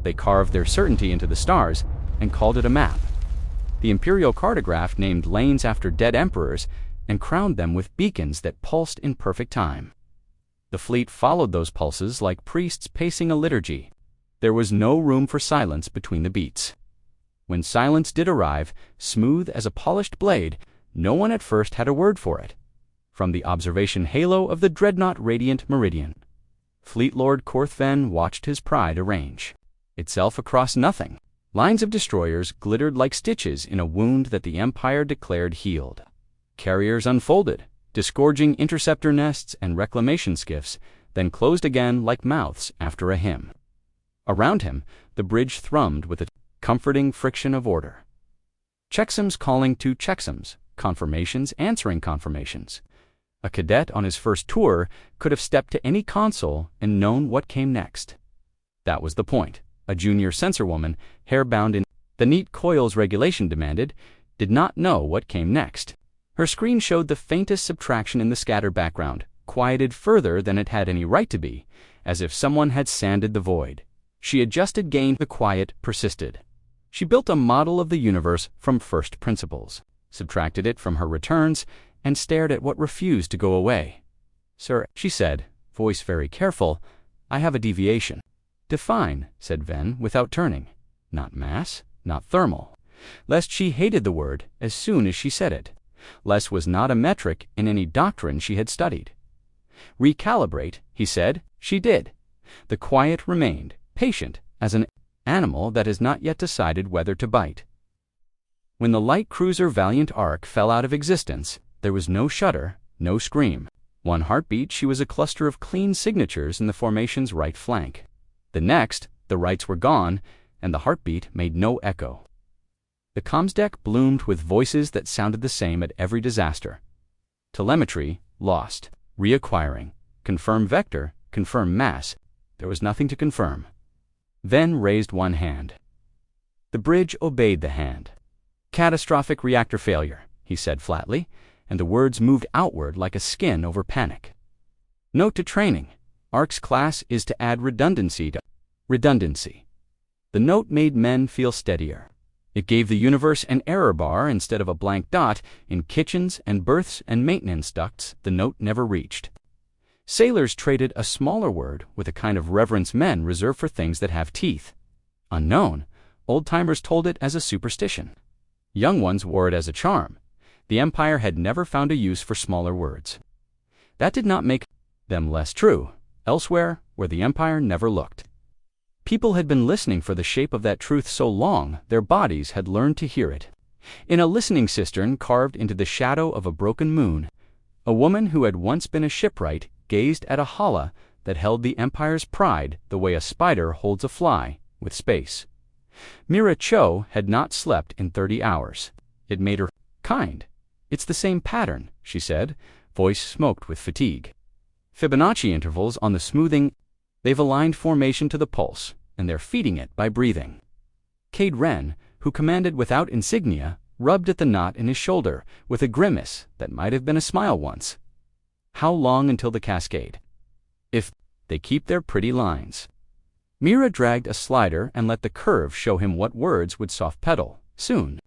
They carved their certainty into the stars and called it a map. The imperial cartograph named lanes after dead emperors and crowned them with beacons that pulsed in perfect time. The fleet followed those pulses like priests pacing a liturgy. There was no room for silence between the beats. When silence did arrive, smooth as a polished blade, no one at first had a word for it. From the observation halo of the dreadnought Radiant Meridian, Fleet Lord Korthven watched his pride arrange itself across nothing. Lines of destroyers glittered like stitches in a wound that the Empire declared healed. Carriers unfolded, disgorging interceptor nests and reclamation skiffs, then closed again like mouths after a hymn. Around him, the bridge thrummed with a comforting friction of order. Checksums calling to checksums, confirmations answering confirmations. A cadet on his first tour could have stepped to any console and known what came next. That was the point. A junior sensor woman, hair-bound in the neat coils regulation demanded, did not know what came next. Her screen showed the faintest subtraction in the scatter background, quieted further than it had any right to be, as if someone had sanded the void. She adjusted gain. The quiet persisted. She built a model of the universe from first principles, subtracted it from her returns, and stared at what refused to go away. "Sir," she said, voice very careful, "I have a deviation." "Define," said Ven, without turning. Not mass, not thermal. Lest she hated the word as soon as she said it. Less was not a metric in any doctrine she had studied. "Recalibrate," he said. She did. The quiet remained, patient as an animal that has not yet decided whether to bite. When the light cruiser Valiant Ark fell out of existence, there was no shudder, no scream. One heartbeat, she was a cluster of clean signatures in the formation's right flank. The next, the rights were gone, and the heartbeat made no echo. The comms deck bloomed with voices that sounded the same at every disaster. Telemetry, lost. Reacquiring. Confirm vector, confirm mass. There was nothing to confirm. Ven raised one hand. The bridge obeyed the hand. "Catastrophic reactor failure," he said flatly, and the words moved outward like a skin over panic. "Note to training. Ark's class is to add redundancy to redundancy." The note made men feel steadier. It gave the universe an error bar instead of a blank dot in kitchens and berths and maintenance ducts the note never reached. Sailors traded a smaller word with a kind of reverence men reserve for things that have teeth. Unknown, old-timers told it as a superstition. Young ones wore it as a charm. The Empire had never found a use for smaller words. That did not make them less true, elsewhere where the Empire never looked. People had been listening for the shape of that truth so long, their bodies had learned to hear it. In a listening cistern carved into the shadow of a broken moon, a woman who had once been a shipwright gazed at a hala that held the Empire's pride the way a spider holds a fly, with space. Mira Cho had not slept in 30 hours. It made her kind. "It's the same pattern," she said, voice smoked with fatigue. "Fibonacci intervals on the smoothing. They've aligned formation to the pulse, and they're feeding it by breathing." Cade Wren, who commanded without insignia, rubbed at the knot in his shoulder with a grimace that might have been a smile once. "How long until the cascade?" "If they keep their pretty lines." Mira dragged a slider and let the curve show him what words would soft pedal. "Soon."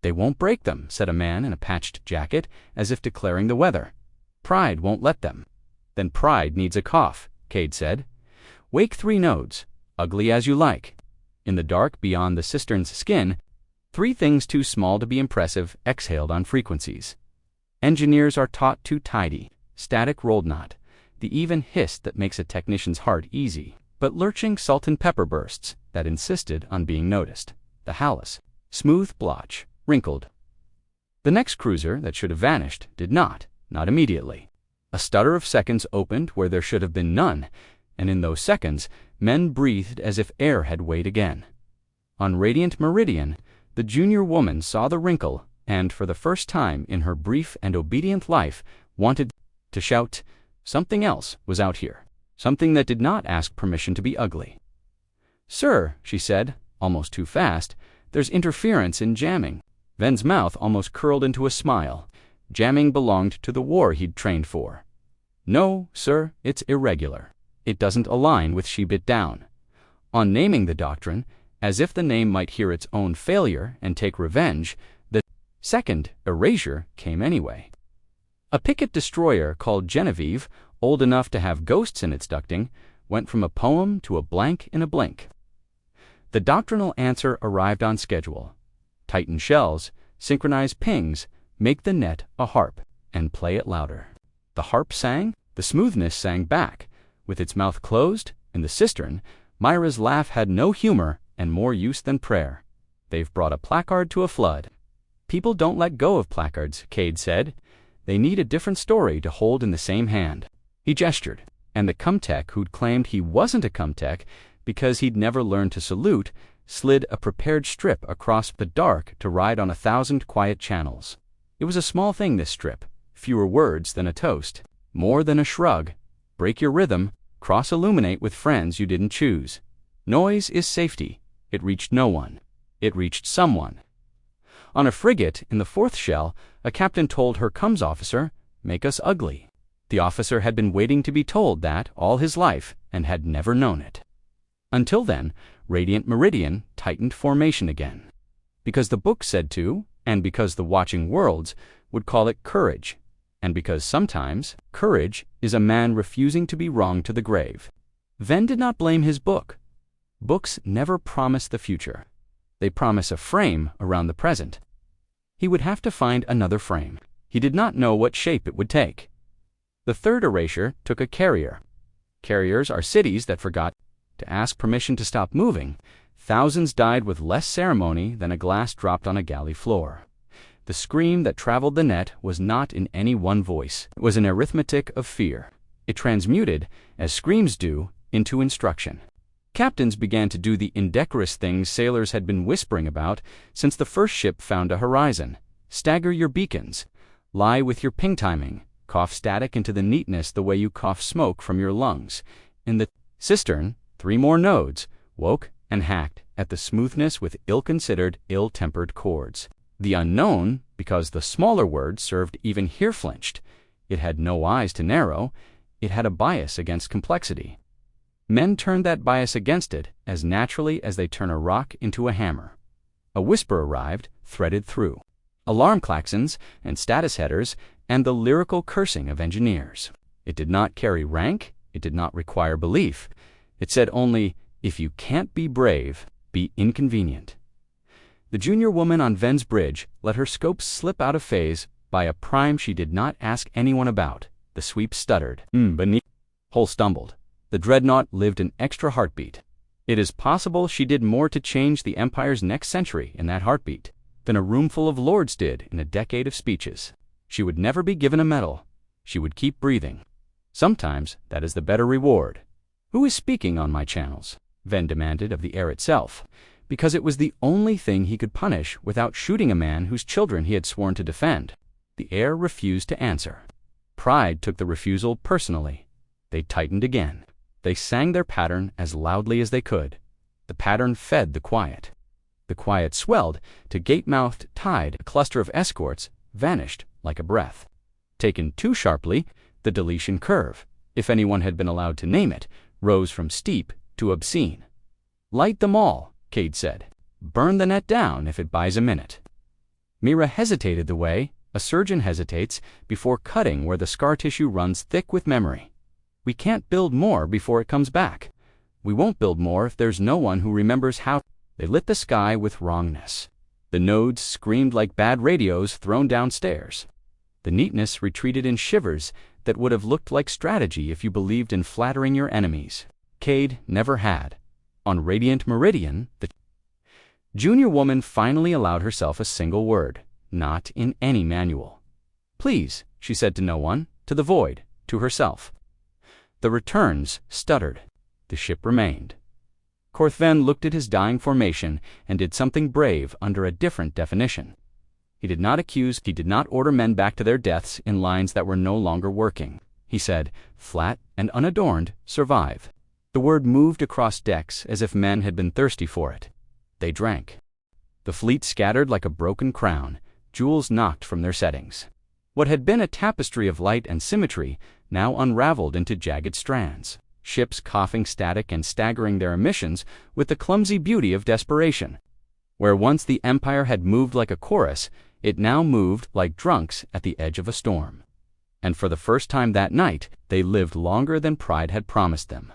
"They won't break them," said a man in a patched jacket, as if declaring the weather. "Pride won't let them." "Then pride needs a cough," Cade said. "Wake 3 nodes, ugly as you like." In the dark beyond the cistern's skin, 3 things too small to be impressive exhaled on frequencies. Engineers are taught to tidy. Static rolled not, the even hiss that makes a technician's heart easy, but lurching salt and pepper bursts that insisted on being noticed. The Hallis, smooth blotch, wrinkled. The next cruiser that should have vanished did not immediately. A stutter of seconds opened where there should have been none, and in those seconds, men breathed as if air had weighed again. On Radiant Meridian, the junior woman saw the wrinkle and, for the first time in her brief and obedient life, wanted to shout, something else was out here, something that did not ask permission to be ugly. "Sir," she said, almost too fast, "there's interference in jamming." Ven's mouth almost curled into a smile. Jamming belonged to the war he'd trained for. "No, sir, it's irregular. It doesn't align with she bit down. On naming the doctrine, as if the name might hear its own failure and take revenge, the second erasure came anyway. A picket destroyer called Genevieve, old enough to have ghosts in its ducting, went from a poem to a blank in a blink. The doctrinal answer arrived on schedule. Tighten shells, synchronize pings, make the net a harp, and play it louder. The harp sang, the smoothness sang back. With its mouth closed, in the cistern, Myra's laugh had no humor and more use than prayer. They've brought a placard to a flood. People don't let go of placards, Cade said. They need a different story to hold in the same hand. He gestured, and the Cumtech who'd claimed he wasn't a Cumtech because he'd never learned to salute, slid a prepared strip across the dark to ride on 1,000 quiet channels. It was a small thing, this strip, fewer words than a toast, more than a shrug. Break your rhythm, cross-illuminate with friends you didn't choose. Noise is safety. It reached no one. It reached someone. On a frigate in the 4th shell, a captain told her comms officer, "Make us ugly." The officer had been waiting to be told that all his life and had never known it. Until then, Radiant Meridian tightened formation again. Because the book said to, and because the watching worlds would call it courage, and because sometimes courage is a man refusing to be wrong to the grave. Venn did not blame his book. Books never promise the future. They promise a frame around the present. He would have to find another frame. He did not know what shape it would take. The third erasure took a carrier. Carriers are cities that forgot to ask permission to stop moving. Thousands died with less ceremony than a glass dropped on a galley floor. The scream that traveled the net was not in any one voice. It was an arithmetic of fear. It transmuted, as screams do, into instruction. Captains began to do the indecorous things sailors had been whispering about since the first ship found a horizon. Stagger your beacons. Lie with your ping timing. Cough static into the neatness the way you cough smoke from your lungs. In the cistern, 3 more nodes woke and hacked at the smoothness with ill-considered, ill-tempered chords. The unknown, because the smaller words served even here flinched. It had no eyes to narrow. It had a bias against complexity. Men turned that bias against it as naturally as they turn a rock into a hammer. A whisper arrived, threaded through. Alarm klaxons and status headers and the lyrical cursing of engineers. It did not carry rank. It did not require belief. It said only, if you can't be brave, be inconvenient. The junior woman on Venn's bridge let her scope slip out of phase by a prime she did not ask anyone about. The sweep stuttered. Beneath. Hull stumbled. The dreadnought lived an extra heartbeat. It is possible she did more to change the Empire's next century in that heartbeat than a roomful of lords did in a decade of speeches. She would never be given a medal. She would keep breathing. Sometimes that is the better reward. Who is speaking on my channels? Venn demanded of the air itself, because it was the only thing he could punish without shooting a man whose children he had sworn to defend. The air refused to answer. Pride took the refusal personally. They tightened again. They sang their pattern as loudly as they could. The pattern fed the quiet. The quiet swelled to gate-mouthed tide. A cluster of escorts vanished like a breath. Taken too sharply, the deletion curve, if anyone had been allowed to name it, rose from steep to obscene. Light them all, Cade said. Burn the net down if it buys a minute. Mira hesitated the way a surgeon hesitates before cutting where the scar tissue runs thick with memory. We can't build more before it comes back. We won't build more if there's no one who remembers how. They lit the sky with wrongness. The nodes screamed like bad radios thrown downstairs. The neatness retreated in shivers that would have looked like strategy if you believed in flattering your enemies. Cade never had. On Radiant Meridian, the junior woman finally allowed herself a single word, not in any manual. Please, she said to no one, to the void, to herself. The returns stuttered. The ship remained. Korthven looked at his dying formation and did something brave under a different definition. He did not accuse, he did not order men back to their deaths in lines that were no longer working. He said, flat and unadorned, survive. The word moved across decks as if men had been thirsty for it. They drank. The fleet scattered like a broken crown, jewels knocked from their settings. What had been a tapestry of light and symmetry now unraveled into jagged strands. ships coughing static and staggering their emissions with the clumsy beauty of desperation. Where once the Empire had moved like a chorus, it now moved like drunks at the edge of a storm. And for the first time that night, they lived longer than pride had promised them.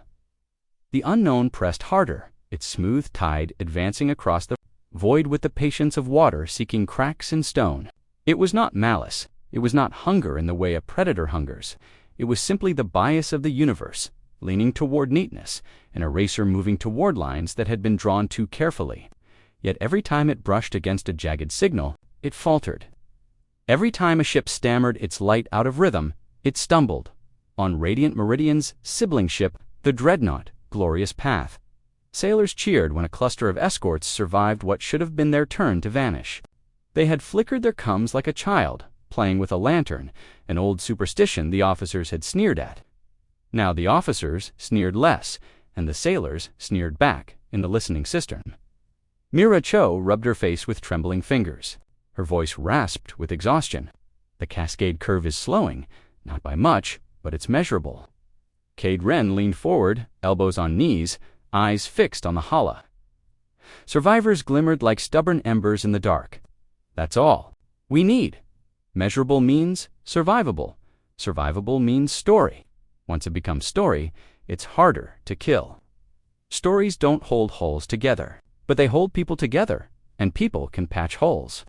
The unknown pressed harder, its smooth tide advancing across the void with the patience of water seeking cracks in stone. It was not malice. It was not hunger in the way a predator hungers. It was simply the bias of the universe, leaning toward neatness, an eraser moving toward lines that had been drawn too carefully. Yet every time it brushed against a jagged signal, it faltered. Every time a ship stammered its light out of rhythm, it stumbled. On Radiant Meridian's sibling ship, the Dreadnought, Glorious Path, sailors cheered when a cluster of escorts survived what should have been their turn to vanish. They had flickered their cums like a child, playing with a lantern, an old superstition the officers had sneered at. Now the officers sneered less, and the sailors sneered back in the listening cistern. Mira Cho rubbed her face with trembling fingers. Her voice rasped with exhaustion. The cascade curve is slowing, not by much, but it's measurable. Cade Wren leaned forward, elbows on knees, eyes fixed on the holla. Survivors glimmered like stubborn embers in the dark. That's all we need. Measurable means survivable. Survivable means story. Once it becomes story, it's harder to kill. Stories don't hold holes together, but they hold people together, and people can patch holes.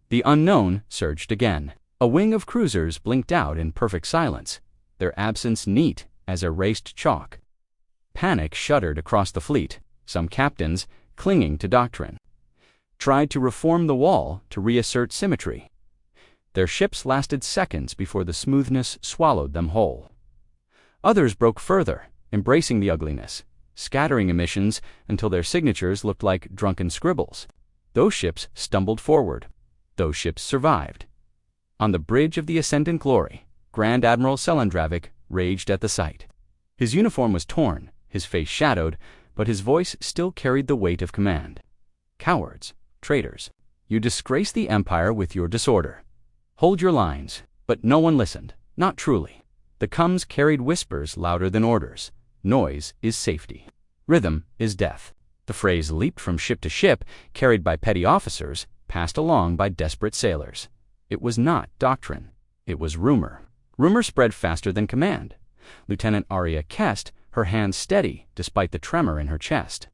The unknown surged again. A wing of cruisers blinked out in perfect silence, their absence neat as erased chalk. Panic shuddered across the fleet. Some captains, clinging to doctrine, tried to reform the wall to reassert symmetry. Their ships lasted seconds before the smoothness swallowed them whole. Others broke further, embracing the ugliness, scattering emissions until their signatures looked like drunken scribbles. Those ships stumbled forward. Those ships survived. On the bridge of the Ascendant Glory, Grand Admiral Selendravik raged at the sight. His uniform was torn, his face shadowed, but his voice still carried the weight of command. Cowards, traitors, you disgrace the Empire with your disorder. Hold your lines, but no one listened, not truly. The cums carried whispers louder than orders. Noise is safety. Rhythm is death. The phrase leaped from ship to ship, carried by petty officers, passed along by desperate sailors. It was not doctrine. It was rumor. Rumor spread faster than command. Lieutenant Arya Kest, her hands steady despite the tremor in her chest,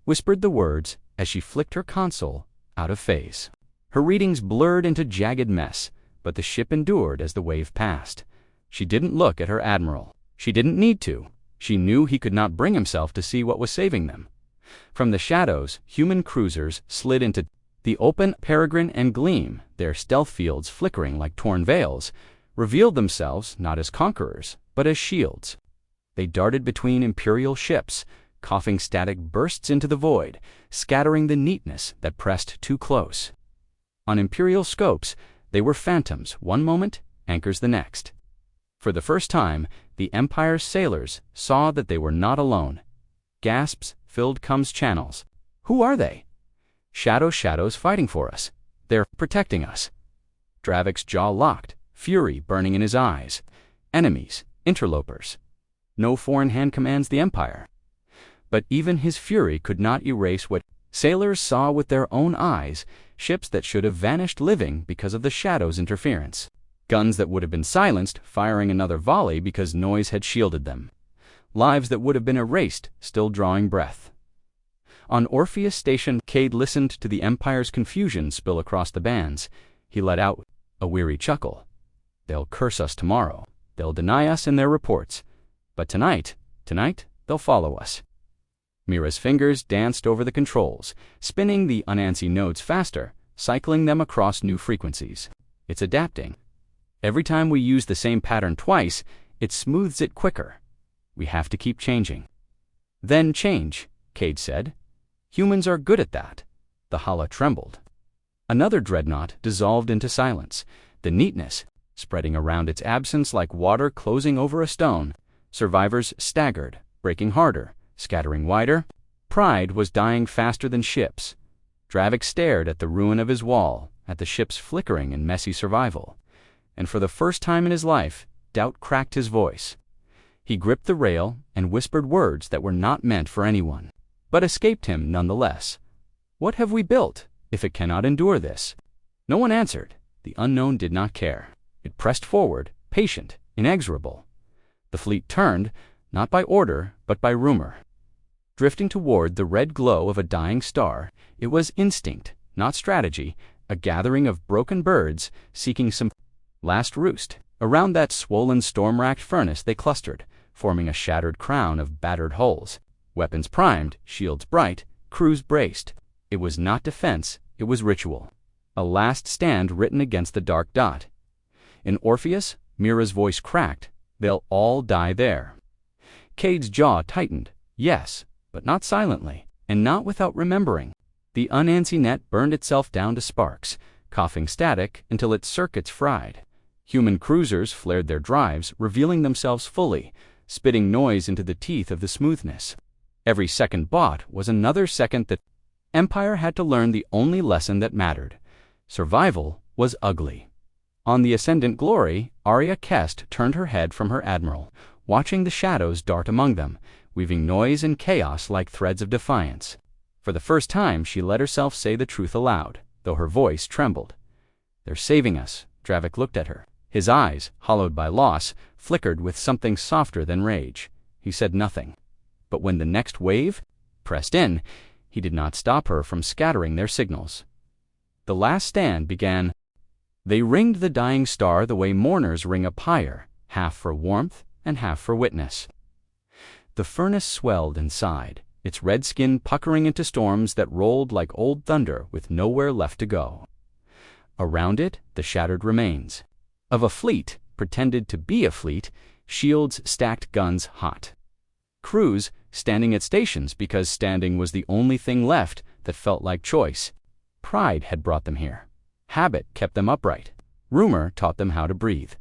whispered the words as she flicked her console out of phase. Her readings blurred into jagged mess, but the ship endured as the wave passed. She didn't look at her admiral. She didn't need to. She knew he could not bring himself to see what was saving them. From the shadows, human cruisers slid into the open. Peregrine and Gleam, their stealth fields flickering like torn veils, revealed themselves not as conquerors, but as shields. They darted between Imperial ships, coughing static bursts into the void, scattering the neatness that pressed too close. On Imperial scopes, they were phantoms one moment, anchors the next. For the first time, the Empire's sailors saw that they were not alone. Gasps filled Cum's channels. Who are they? Shadows fighting for us. They're protecting us. Dravik's jaw locked, fury burning in his eyes. Enemies, interlopers. No foreign hand commands the Empire. But even his fury could not erase what sailors saw with their own eyes, ships that should have vanished living because of the Shadow's interference. Guns that would have been silenced, firing another volley because noise had shielded them. Lives that would have been erased, still drawing breath. On Orpheus Station, Cade listened to the Empire's confusion spill across the bands. He let out a weary chuckle. They'll curse us tomorrow. They'll deny us in their reports. But tonight, they'll follow us. Mira's fingers danced over the controls, spinning the unanswered notes faster, cycling them across new frequencies. It's adapting. Every time we use the same pattern twice, it smooths it quicker. We have to keep changing. Then change, Cade said. Humans are good at that. The Hala trembled. Another dreadnought dissolved into silence, the neatness spreading around its absence like water closing over a stone. Survivors staggered, breaking harder, scattering wider. Pride was dying faster than ships. Dravik stared at the ruin of his wall, at the ships flickering in messy survival. And for the first time in his life, doubt cracked his voice. He gripped the rail and whispered words that were not meant for anyone, but escaped him nonetheless. "What have we built, if it cannot endure this?" No one answered. The unknown did not care. It pressed forward, patient, inexorable. The fleet turned, not by order, but by rumor. Drifting toward the red glow of a dying star, it was instinct, not strategy, a gathering of broken birds seeking some last roost. Around that swollen, storm-racked furnace they clustered, forming a shattered crown of battered hulls. Weapons primed, shields bright, crews braced. It was not defense, it was ritual. A last stand written against the dark dot. In Orpheus, Mira's voice cracked. They'll all die there. Cade's jaw tightened. Yes, but not silently, and not without remembering. The Unansi net burned itself down to sparks, coughing static until its circuits fried. Human cruisers flared their drives, revealing themselves fully, spitting noise into the teeth of the smoothness. Every second bought was another second that Empire had to learn the only lesson that mattered. Survival was ugly. On the Ascendant Glory, Arya Kest turned her head from her admiral, watching the shadows dart among them, weaving noise and chaos like threads of defiance. For the first time, she let herself say the truth aloud, though her voice trembled. "They're saving us." Dravik looked at her. His eyes, hollowed by loss, flickered with something softer than rage. He said nothing. But when the next wave pressed in, he did not stop her from scattering their signals. The last stand began. They ringed the dying star the way mourners ring a pyre, half for warmth and half for witness. The furnace swelled and sighed, its red skin puckering into storms that rolled like old thunder with nowhere left to go. Around it, the shattered remains of a fleet, pretended to be a fleet, shields stacked, guns hot. Crews standing at stations because standing was the only thing left that felt like choice. Pride had brought them here. Habit kept them upright. Rumor taught them how to breathe.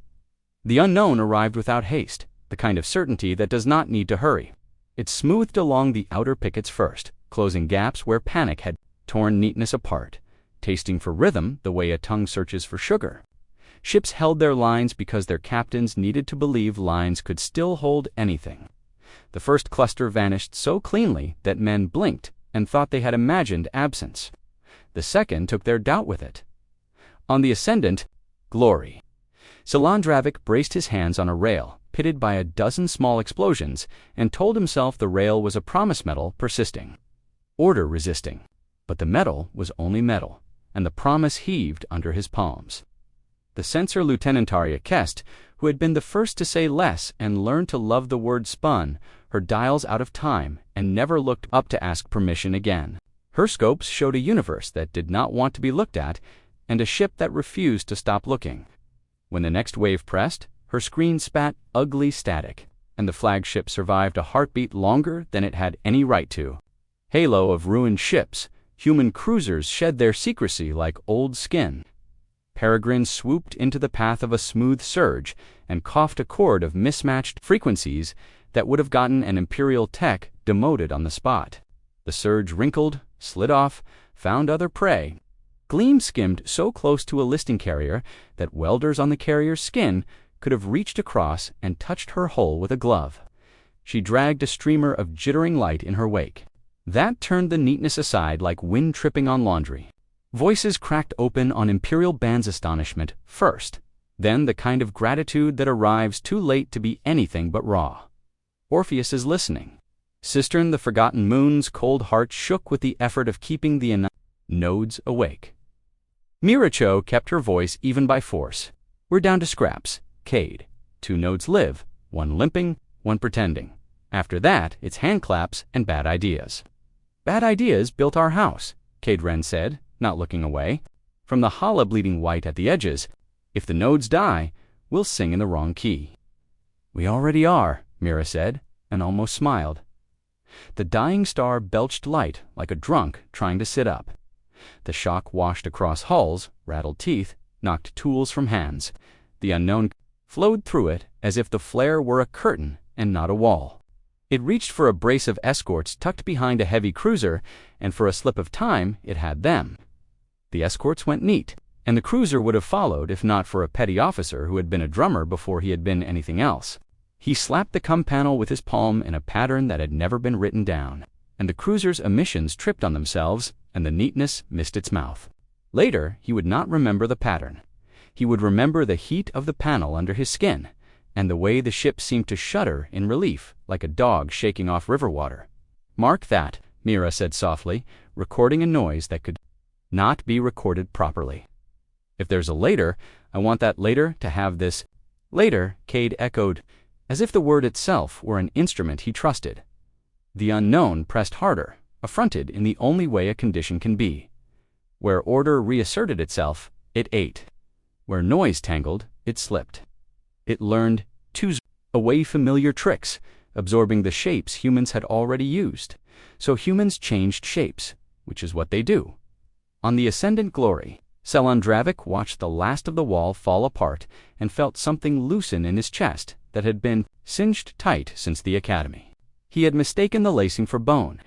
The unknown arrived without haste, the kind of certainty that does not need to hurry. It smoothed along the outer pickets first, closing gaps where panic had torn neatness apart, tasting for rhythm the way a tongue searches for sugar. Ships held their lines because their captains needed to believe lines could still hold anything. The first cluster vanished so cleanly that men blinked and thought they had imagined absence. The second took their doubt with it. On the Ascendant Glory, Salandravik braced his hands on a rail, pitted by a dozen small explosions, and told himself the rail was a promise metal persisting. Order resisting. But the metal was only metal, and the promise heaved under his palms. The censor Lieutenant Arya Kest, who had been the first to say less and learned to love the word, spun, her dials out of time, and never looked up to ask permission again. Her scopes showed a universe that did not want to be looked at, and a ship that refused to stop looking. When the next wave pressed, her screen spat ugly static, and the flagship survived a heartbeat longer than it had any right to. Halo of ruined ships, human cruisers shed their secrecy like old skin. Peregrine swooped into the path of a smooth surge and coughed a chord of mismatched frequencies that would have gotten an Imperial tech demoted on the spot. The surge wrinkled, slid off, found other prey. Gleam skimmed so close to a listing carrier that welders on the carrier's skin could have reached across and touched her hull with a glove. She dragged a streamer of jittering light in her wake. That turned the neatness aside like wind tripping on laundry. Voices cracked open on Imperial Band's astonishment first, then the kind of gratitude that arrives too late to be anything but raw. Orpheus is listening. Cistern the Forgotten Moon's cold heart shook with the effort of keeping the nodes awake. Miracho kept her voice even by force. "We're down to scraps, Cade. 2 nodes live, 1 limping, 1 pretending. After that, it's hand claps and bad ideas." "Bad ideas built our house," Cade Wren said, not looking away. From the holla bleeding white at the edges, "If the nodes die, we'll sing in the wrong key." "We already are," Mira said, and almost smiled. The dying star belched light like a drunk trying to sit up. The shock washed across hulls, rattled teeth, knocked tools from hands. The unknown flowed through it as if the flare were a curtain and not a wall. It reached for a brace of escorts tucked behind a heavy cruiser, and for a slip of time it had them. The escorts went neat, and the cruiser would have followed if not for a petty officer who had been a drummer before he had been anything else. He slapped the COM panel with his palm in a pattern that had never been written down, and the cruiser's emissions tripped on themselves, and the neatness missed its mouth. Later, he would not remember the pattern. He would remember the heat of the panel under his skin, and the way the ship seemed to shudder in relief, like a dog shaking off river water. "Mark that," Mira said softly, recording a noise that could not be recorded properly. "If there's a later, I want that later to have this." "Later," Cade echoed, as if the word itself were an instrument he trusted. The unknown pressed harder, affronted in the only way a condition can be. Where order reasserted itself, it ate. Where noise tangled, it slipped. It learned to away familiar tricks, absorbing the shapes humans had already used. So humans changed shapes, which is what they do. On the Ascendant Glory, Selandravik watched the last of the wall fall apart and felt something loosen in his chest that had been singed tight since the academy. He had mistaken the lacing for bone.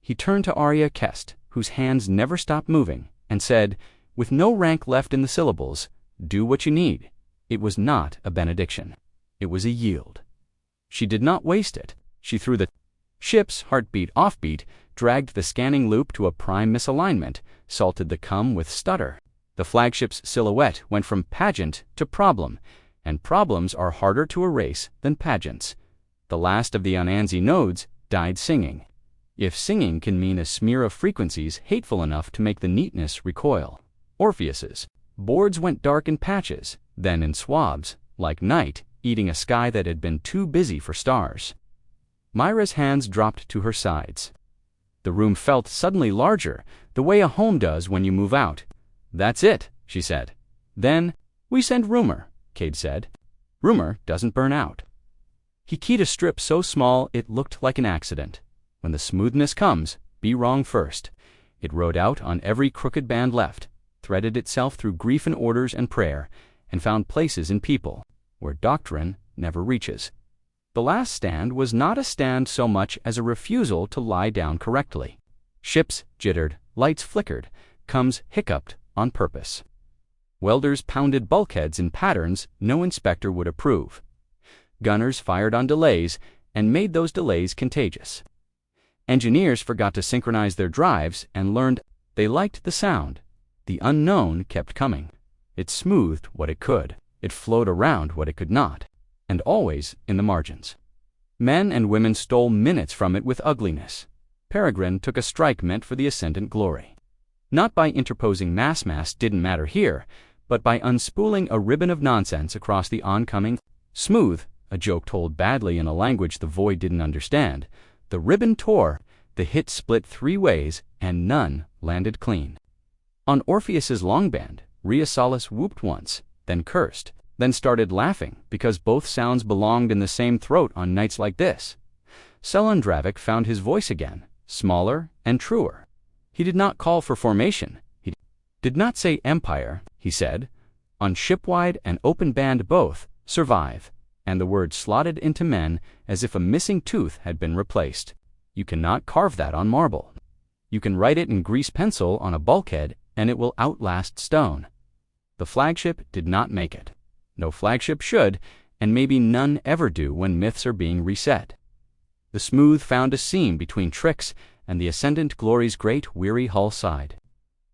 He turned to Arya Kest, whose hands never stopped moving, and said, with no rank left in the syllables, "Do what you need." It was not a benediction. It was a yield. She did not waste it. She threw the ship's heartbeat offbeat, dragged the scanning loop to a prime misalignment, salted the COM with stutter. The flagship's silhouette went from pageant to problem, and problems are harder to erase than pageants. The last of the Anansi nodes died singing. If singing can mean a smear of frequencies hateful enough to make the neatness recoil. Orpheus's boards went dark in patches, then in swabs, like night eating a sky that had been too busy for stars. Myra's hands dropped to her sides. The room felt suddenly larger, the way a home does when you move out. "That's it," she said. "Then, we send Rumor," Cade said. "Rumor doesn't burn out." He keyed a strip so small it looked like an accident. When the smoothness comes, be wrong first. It rode out on every crooked band left, threaded itself through grief and orders and prayer, and found places in people where doctrine never reaches. The last stand was not a stand so much as a refusal to lie down correctly. Ships jittered, lights flickered, COMs hiccuped on purpose. Welders pounded bulkheads in patterns no inspector would approve. Gunners fired on delays and made those delays contagious. Engineers forgot to synchronize their drives and learned they liked the sound. The unknown kept coming. It smoothed what it could. It flowed around what it could not, and always in the margins. Men and women stole minutes from it with ugliness. Peregrine took a strike meant for the Ascendant Glory. Not by interposing mass didn't matter here, but by unspooling a ribbon of nonsense across the oncoming. Smooth, a joke told badly in a language the void didn't understand. The ribbon tore, the hit split 3 ways, and none landed clean. On Orpheus's longband, Rheasalis whooped once, then cursed, then started laughing because both sounds belonged in the same throat on nights like this. Selandravik found his voice again, smaller and truer. He did not call for formation. He did not say empire, he said. On shipwide and open band both, survive, and the word slotted into men as if a missing tooth had been replaced. You cannot carve that on marble. You can write it in grease pencil on a bulkhead and it will outlast stone. The flagship did not make it. No flagship should, and maybe none ever do when myths are being reset. The Smooth found a seam between tricks and the Ascendant Glory's great weary hull side.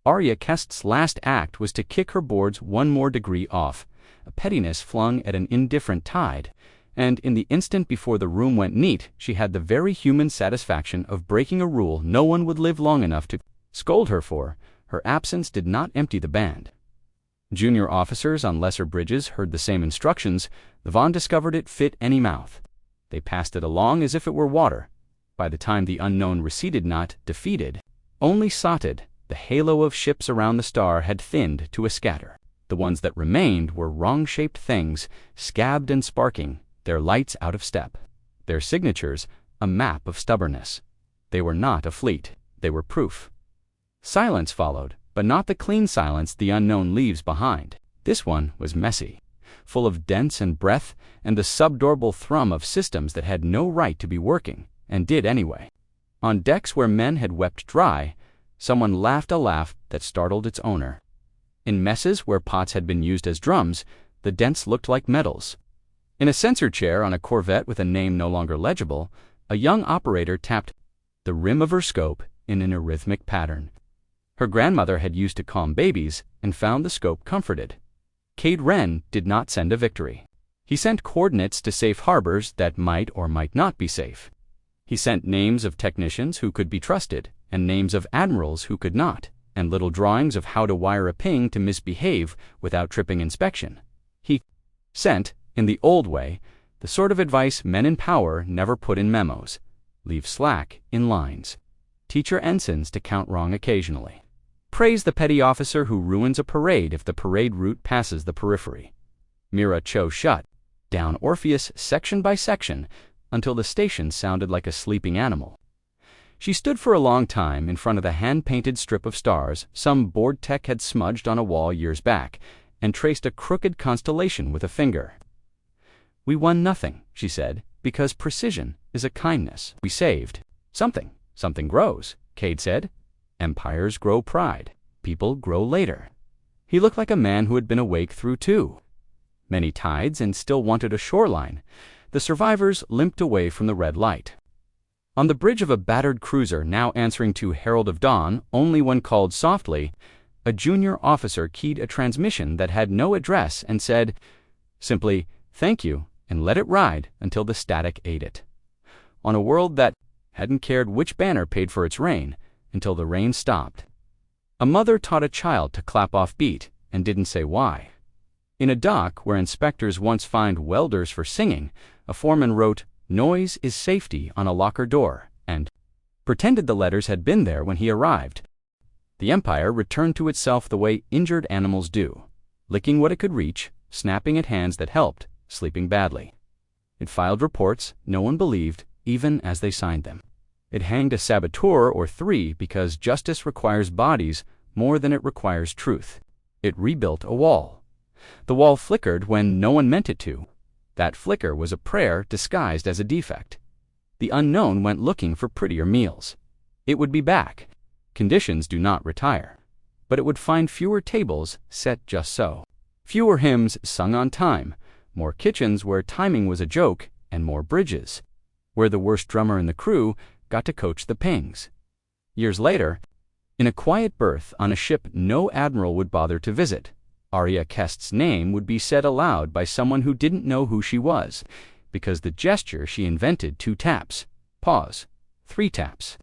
Arya Kest's last act was to kick her boards 1 more degree off, a pettiness flung at an indifferent tide, and in the instant before the room went neat, she had the very human satisfaction of breaking a rule no one would live long enough to scold her for. Her absence did not empty the band. Junior officers on lesser bridges heard the same instructions. The Vaughn discovered it fit any mouth. They passed it along as if it were water. By the time the unknown receded not defeated, only sotted, the halo of ships around the star had thinned to a scatter. The ones that remained were wrong-shaped things, scabbed and sparking, their lights out of step. Their signatures, a map of stubbornness. They were not a fleet. They were proof. Silence followed, but not the clean silence the unknown leaves behind. This one was messy, full of dents and breath and the subdormal thrum of systems that had no right to be working, and did anyway. On decks where men had wept dry, someone laughed a laugh that startled its owner. In messes where pots had been used as drums, the dents looked like medals. In a sensor chair on a Corvette with a name no longer legible, a young operator tapped the rim of her scope in an arrhythmic pattern. Her grandmother had used to calm babies and found the scope comforted. Cade Wren did not send a victory. He sent coordinates to safe harbors that might or might not be safe. He sent names of technicians who could be trusted, and names of admirals who could not, and little drawings of how to wire a ping to misbehave without tripping inspection. He sent, in the old way, the sort of advice men in power never put in memos. Leave slack in lines. Teach your ensigns to count wrong occasionally. Praise the petty officer who ruins a parade if the parade route passes the periphery. Mira Cho shut down Orpheus section by section until the station sounded like a sleeping animal. She stood for a long time in front of the hand-painted strip of stars some board tech had smudged on a wall years back, and traced a crooked constellation with a finger. "We won nothing," she said, "because precision is a kindness. We saved something. Something grows," Cade said. "Empires grow pride. People grow later." He looked like a man who had been awake through many tides and still wanted a shoreline. The survivors limped away from the red light. On the bridge of a battered cruiser now answering to Herald of Dawn only when called softly, a junior officer keyed a transmission that had no address and said simply, "Thank you," and let it ride until the static ate it. On a world that hadn't cared which banner paid for its rain until the rain stopped. A mother taught a child to clap off beat and didn't say why. In a dock where inspectors once fined welders for singing, a foreman wrote, "Noise is safety" on a locker door, and pretended the letters had been there when he arrived. The Empire returned to itself the way injured animals do, licking what it could reach, snapping at hands that helped, sleeping badly. It filed reports no one believed, even as they signed them. It hanged a saboteur or three because justice requires bodies more than it requires truth. It rebuilt a wall. The wall flickered when no one meant it to. That flicker was a prayer disguised as a defect. The unknown went looking for prettier meals. It would be back. Conditions do not retire. But it would find fewer tables set just so. Fewer hymns sung on time. More kitchens where timing was a joke, and more bridges, where the worst drummer in the crew got to coach the pings. Years later, in a quiet berth on a ship no admiral would bother to visit, Arya Kest's name would be said aloud by someone who didn't know who she was, because the gesture she invented 2 taps, pause, 3 taps.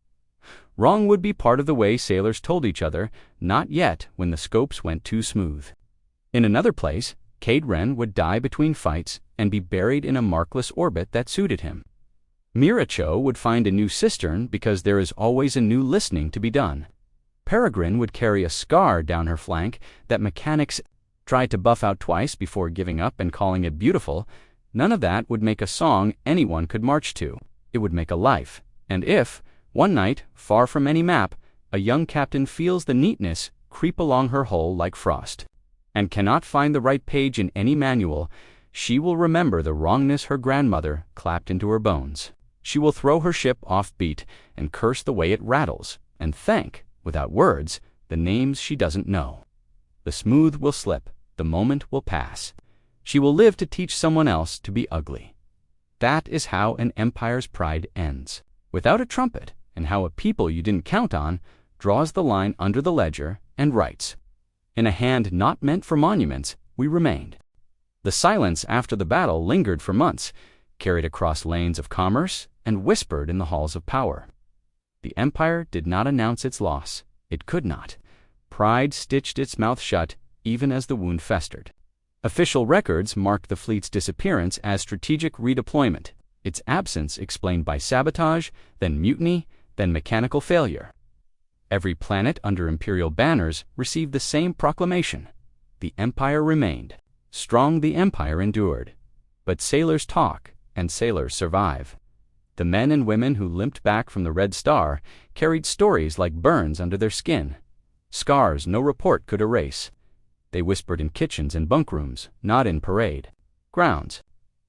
Wrong would be part of the way sailors told each other, not yet when the scopes went too smooth. In another place, Cade Wren would die between fights and be buried in a markless orbit that suited him. Mira Cho would find a new cistern because there is always a new listening to be done. Peregrine would carry a scar down her flank that mechanics tried to buff out twice before giving up and calling it beautiful. None of that would make a song anyone could march to. It would make a life. And if, one night, far from any map, a young captain feels the neatness creep along her hull like frost, and cannot find the right page in any manual, she will remember the wrongness her grandmother clapped into her bones. She will throw her ship off beat and curse the way it rattles, and thank, without words, the names she doesn't know. The smooth will slip, the moment will pass. She will live to teach someone else to be ugly. That is how an empire's pride ends, without a trumpet, and how a people you didn't count on draws the line under the ledger and writes. In a hand not meant for monuments, we remained. The silence after the battle lingered for months, carried across lanes of commerce, and whispered in the halls of power. The Empire did not announce its loss. It could not. Pride stitched its mouth shut, even as the wound festered. Official records marked the fleet's disappearance as strategic redeployment, its absence explained by sabotage, then mutiny, then mechanical failure. Every planet under Imperial banners received the same proclamation. The Empire remained. Strong the Empire endured. But sailors talk, and sailors survive. The men and women who limped back from the Red Star carried stories like burns under their skin, scars no report could erase. They whispered in kitchens and bunk rooms, not in parade grounds.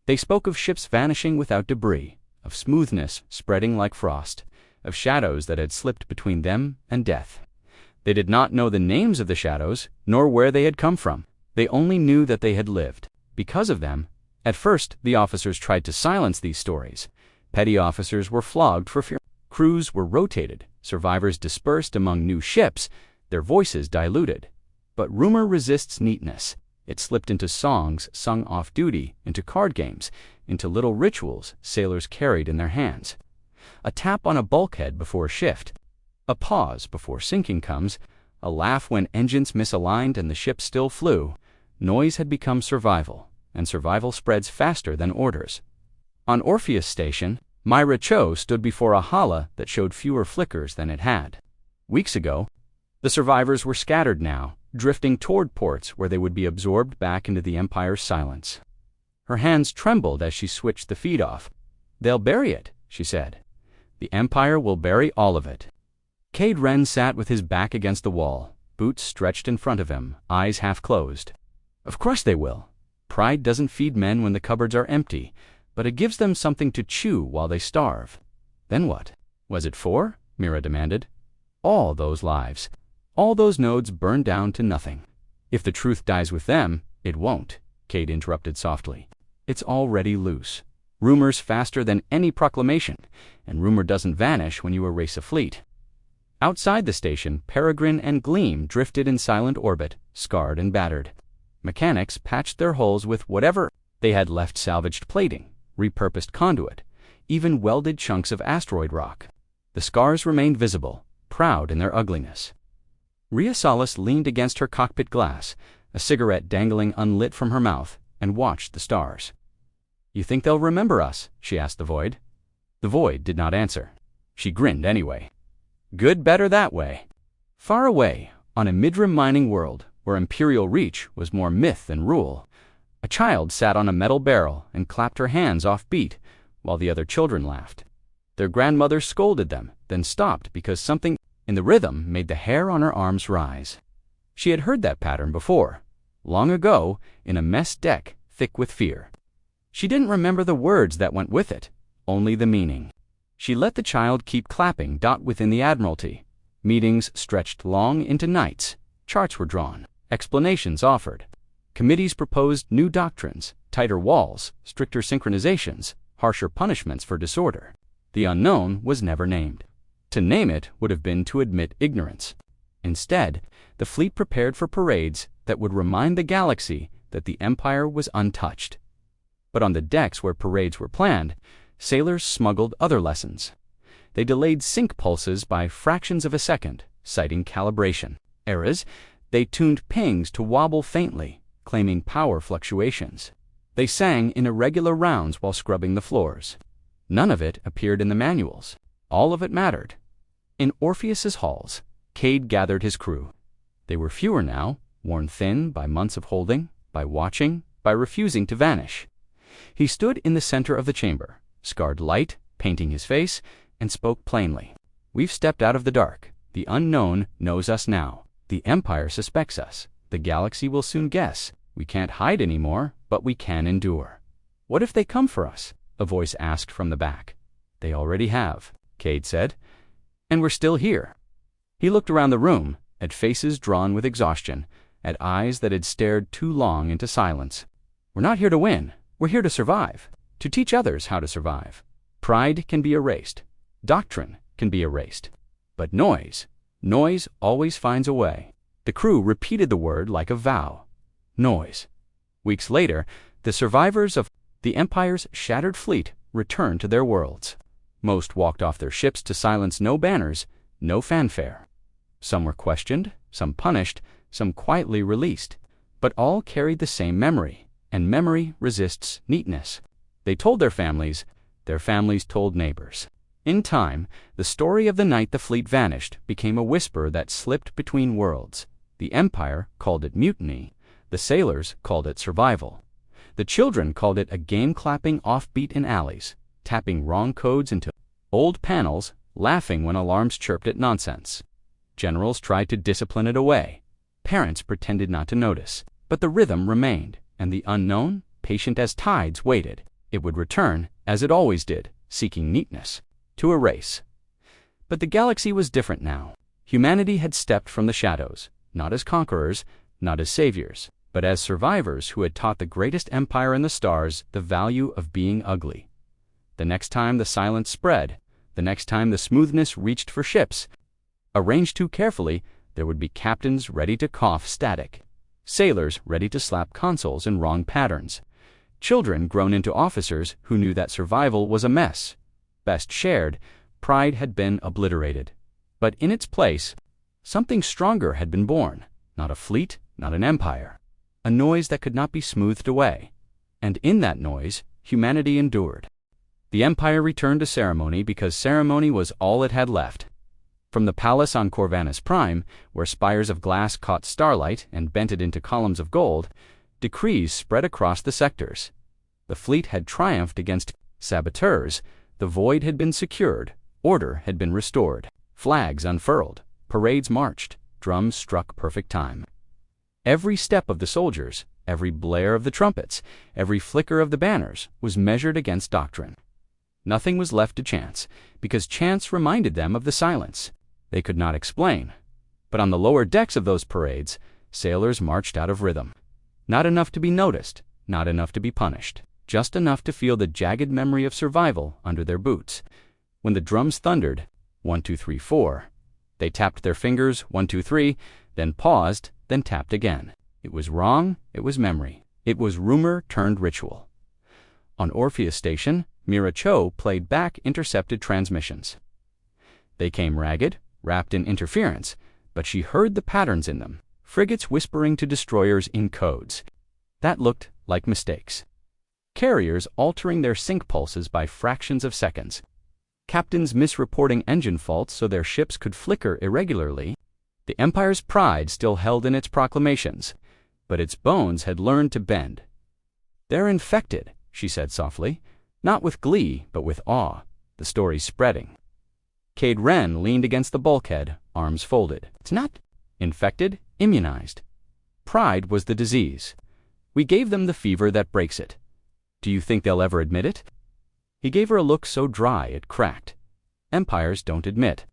They spoke of ships vanishing without debris, of smoothness spreading like frost, of shadows that had slipped between them and death. They did not know the names of the shadows, nor where they had come from. They only knew that they had lived. Because of them, At first, the officers tried to silence these stories. Petty officers were flogged for fear. Crews were rotated, survivors dispersed among new ships, their voices diluted. But rumor resists neatness. It slipped into songs sung off-duty, into card games, into little rituals sailors carried in their hands. A tap on a bulkhead before a shift, a pause before sinking comes, a laugh when engines misaligned and the ship still flew. Noise had become survival, and survival spreads faster than orders. On Orpheus Station, Myra Cho stood before a hala that showed fewer flickers than it had. Weeks ago, the survivors were scattered now, drifting toward ports where they would be absorbed back into the Empire's silence. Her hands trembled as she switched the feed off. "They'll bury it," she said. "The Empire will bury all of it." Cade Wren sat with his back against the wall, boots stretched in front of him, eyes half closed. "Of course they will. Pride doesn't feed men when the cupboards are empty, but it gives them something to chew while they starve." "Then what was it for?" Mira demanded. "All those lives. All those nodes burned down to nothing." "If the truth dies with them, it won't," Cade interrupted softly. "It's already loose. Rumor's faster than any proclamation, and rumor doesn't vanish when you erase a fleet." Outside the station, Peregrine and Gleam drifted in silent orbit, scarred and battered. Mechanics patched their hulls with whatever they had left: salvaged plating, repurposed conduit, even welded chunks of asteroid rock. The scars remained visible, proud in their ugliness. Rhea Salas leaned against her cockpit glass, a cigarette dangling unlit from her mouth, and watched the stars. "You think they'll remember us?" she asked the Void. The Void did not answer. She grinned anyway. "Good, better that way." Far away, on a Midrim mining world, where imperial reach was more myth than rule, a child sat on a metal barrel and clapped her hands off-beat, while the other children laughed. Their grandmother scolded them, then stopped because something in the rhythm made the hair on her arms rise. She had heard that pattern before, long ago, in a mess deck thick with fear. She didn't remember the words that went with it, only the meaning. She let the child keep clapping. Within the Admiralty, meetings stretched long into nights. Charts were drawn, explanations offered. Committees proposed new doctrines, tighter walls, stricter synchronizations, harsher punishments for disorder. The unknown was never named. To name it would have been to admit ignorance. Instead, the fleet prepared for parades that would remind the galaxy that the Empire was untouched. But on the decks where parades were planned, sailors smuggled other lessons. They delayed sync pulses by fractions of a second, citing calibration errors. They tuned pings to wobble faintly, claiming power fluctuations. They sang in irregular rounds while scrubbing the floors. None of it appeared in the manuals. All of it mattered. In Orpheus's halls, Cade gathered his crew. They were fewer now, worn thin by months of holding, by watching, by refusing to vanish. He stood in the center of the chamber, scarred light painting his face, and spoke plainly. "We've stepped out of the dark. The unknown knows us now. The Empire suspects us. The galaxy will soon guess. We can't hide anymore, but we can endure." "What if they come for us?" a voice asked from the back. "They already have," Cade said. "And we're still here." He looked around the room, at faces drawn with exhaustion, at eyes that had stared too long into silence. "We're not here to win. We're here to survive, to teach others how to survive. Pride can be erased. Doctrine can be erased. But noise always finds a way." The crew repeated the word like a vow. Noise. Weeks later, the survivors of the Empire's shattered fleet returned to their worlds. Most walked off their ships to silence no banners, no fanfare. Some were questioned, some punished, some quietly released. But all carried the same memory, and memory resists neatness. They told their families told neighbors. In time, the story of the night the fleet vanished became a whisper that slipped between worlds. The Empire called it mutiny. The sailors called it survival. The children called it a game clapping offbeat in alleys, tapping wrong codes into old panels, laughing when alarms chirped at nonsense. Generals tried to discipline it away. Parents pretended not to notice. But the rhythm remained, and the unknown, patient as tides, waited. It would return, as it always did, seeking neatness, to erase. But the galaxy was different now. Humanity had stepped from the shadows, not as conquerors, not as saviors, but as survivors who had taught the greatest empire in the stars the value of being ugly. The next time the silence spread, the next time the smoothness reached for ships, arranged too carefully, there would be captains ready to cough static, sailors ready to slap consoles in wrong patterns, children grown into officers who knew that survival was a mess. Best shared, pride had been obliterated. But in its place, something stronger had been born, not a fleet, not an empire, a noise that could not be smoothed away. And in that noise, humanity endured. The empire returned to ceremony because ceremony was all it had left. From the palace on Corvanus Prime, where spires of glass caught starlight and bent it into columns of gold, decrees spread across the sectors. The fleet had triumphed against saboteurs, the void had been secured, order had been restored, flags unfurled, parades marched, drums struck perfect time. Every step of the soldiers, every blare of the trumpets, every flicker of the banners was measured against doctrine. Nothing was left to chance, because chance reminded them of the silence. They could not explain. But on the lower decks of those parades, sailors marched out of rhythm. Not enough to be noticed, not enough to be punished, just enough to feel the jagged memory of survival under their boots. When the drums thundered, 1, 2, 3, 4, they tapped their fingers, 1, 2, 3, then paused, then tapped again. It was wrong, it was memory. It was rumor turned ritual. On Orpheus Station, Mira Cho played back intercepted transmissions. They came ragged, wrapped in interference, but she heard the patterns in them, frigates whispering to destroyers in codes. That looked like mistakes. Carriers altering their sync pulses by fractions of seconds. Captains misreporting engine faults so their ships could flicker irregularly. The Empire's pride still held in its proclamations, but its bones had learned to bend. "They're infected," she said softly, not with glee, but with awe, the story spreading. Cade Wren leaned against the bulkhead, arms folded. "It's not infected, immunized. Pride was the disease. We gave them the fever that breaks it. Do you think they'll ever admit it?" He gave her a look so dry it cracked. Empires don't admit.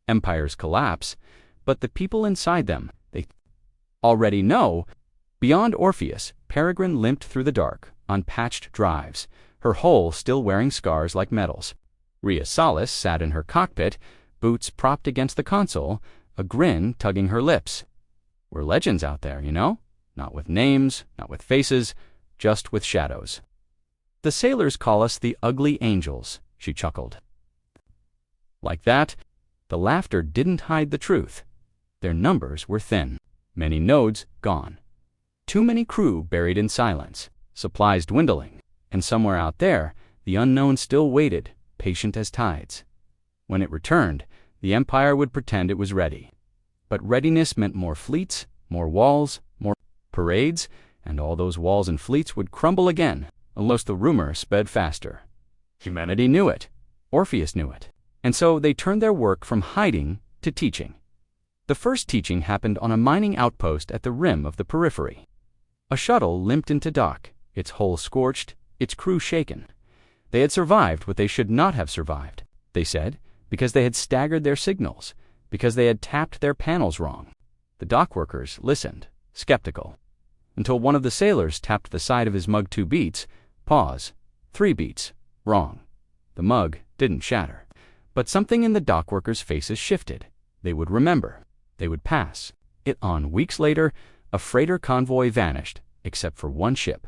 Empires collapse, but the people inside them, they already know. Beyond Orpheus, Peregrine limped through the dark, on patched drives, her hull still wearing scars like medals. Rhea Salas sat in her cockpit, boots propped against the console, a grin tugging her lips. "We're legends out there, you know? Not with names, not with faces, just with shadows. The sailors call us the Ugly Angels," she chuckled. Like that, the laughter didn't hide the truth. Their numbers were thin, many nodes gone. Too many crew buried in silence, supplies dwindling, and somewhere out there, the unknown still waited, patient as tides. When it returned, the Empire would pretend it was ready. But readiness meant more fleets, more walls, more parades, and all those walls and fleets would crumble again, unless the rumor sped faster. Humanity knew it. Orpheus knew it. And so they turned their work from hiding to teaching. The first teaching happened on a mining outpost at the rim of the periphery. A shuttle limped into dock, its hull scorched, its crew shaken. They had survived what they should not have survived, they said, because they had staggered their signals, because they had tapped their panels wrong. The dock workers listened, skeptical, until one of the sailors tapped the side of his mug 2 beats, pause, 3 beats, wrong. The mug didn't shatter. But something in the dock workers' faces shifted. They would remember. They would pass it on. Weeks later, a freighter convoy vanished, except for one ship.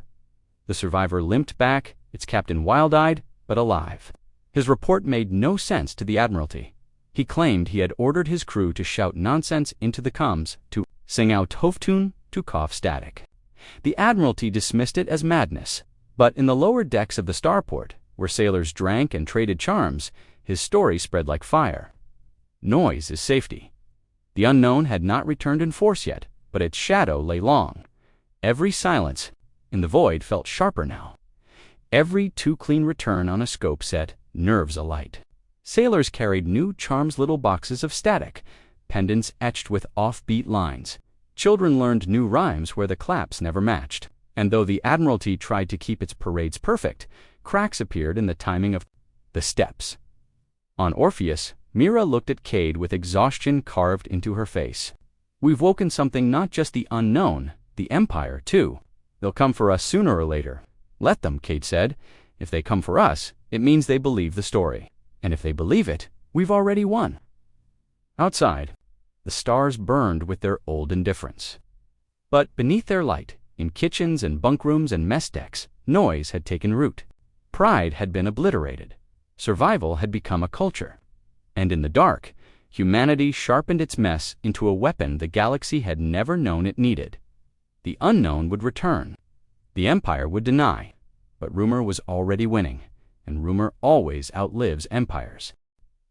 The survivor limped back, its captain wild-eyed, but alive. His report made no sense to the Admiralty. He claimed he had ordered his crew to shout nonsense into the comms, to sing out Hoftune, to cough static. The Admiralty dismissed it as madness, but in the lower decks of the starport, where sailors drank and traded charms, his story spread like fire. Noise is safety. The unknown had not returned in force yet, but its shadow lay long. Every silence in the void felt sharper now. Every too clean return on a scope set, nerves alight. Sailors carried new charms, little boxes of static, pendants etched with offbeat lines. Children learned new rhymes where the claps never matched. And though the Admiralty tried to keep its parades perfect, cracks appeared in the timing of the steps. On Orpheus, Mira looked at Cade with exhaustion carved into her face. "We've woken something, not just the unknown, The Empire, too. They'll come for us sooner or later. Let them, Kate said. If they come for us, it means they believe the story. And if they believe it, we've already won. Outside, the stars burned with their old indifference. But beneath their light, in kitchens and bunkrooms and mess decks, noise had taken root. Pride had been obliterated. Survival had become a culture. And in the dark, humanity sharpened its mess into a weapon the galaxy had never known it needed. The unknown would return. The Empire would deny. But rumor was already winning, and rumor always outlives empires.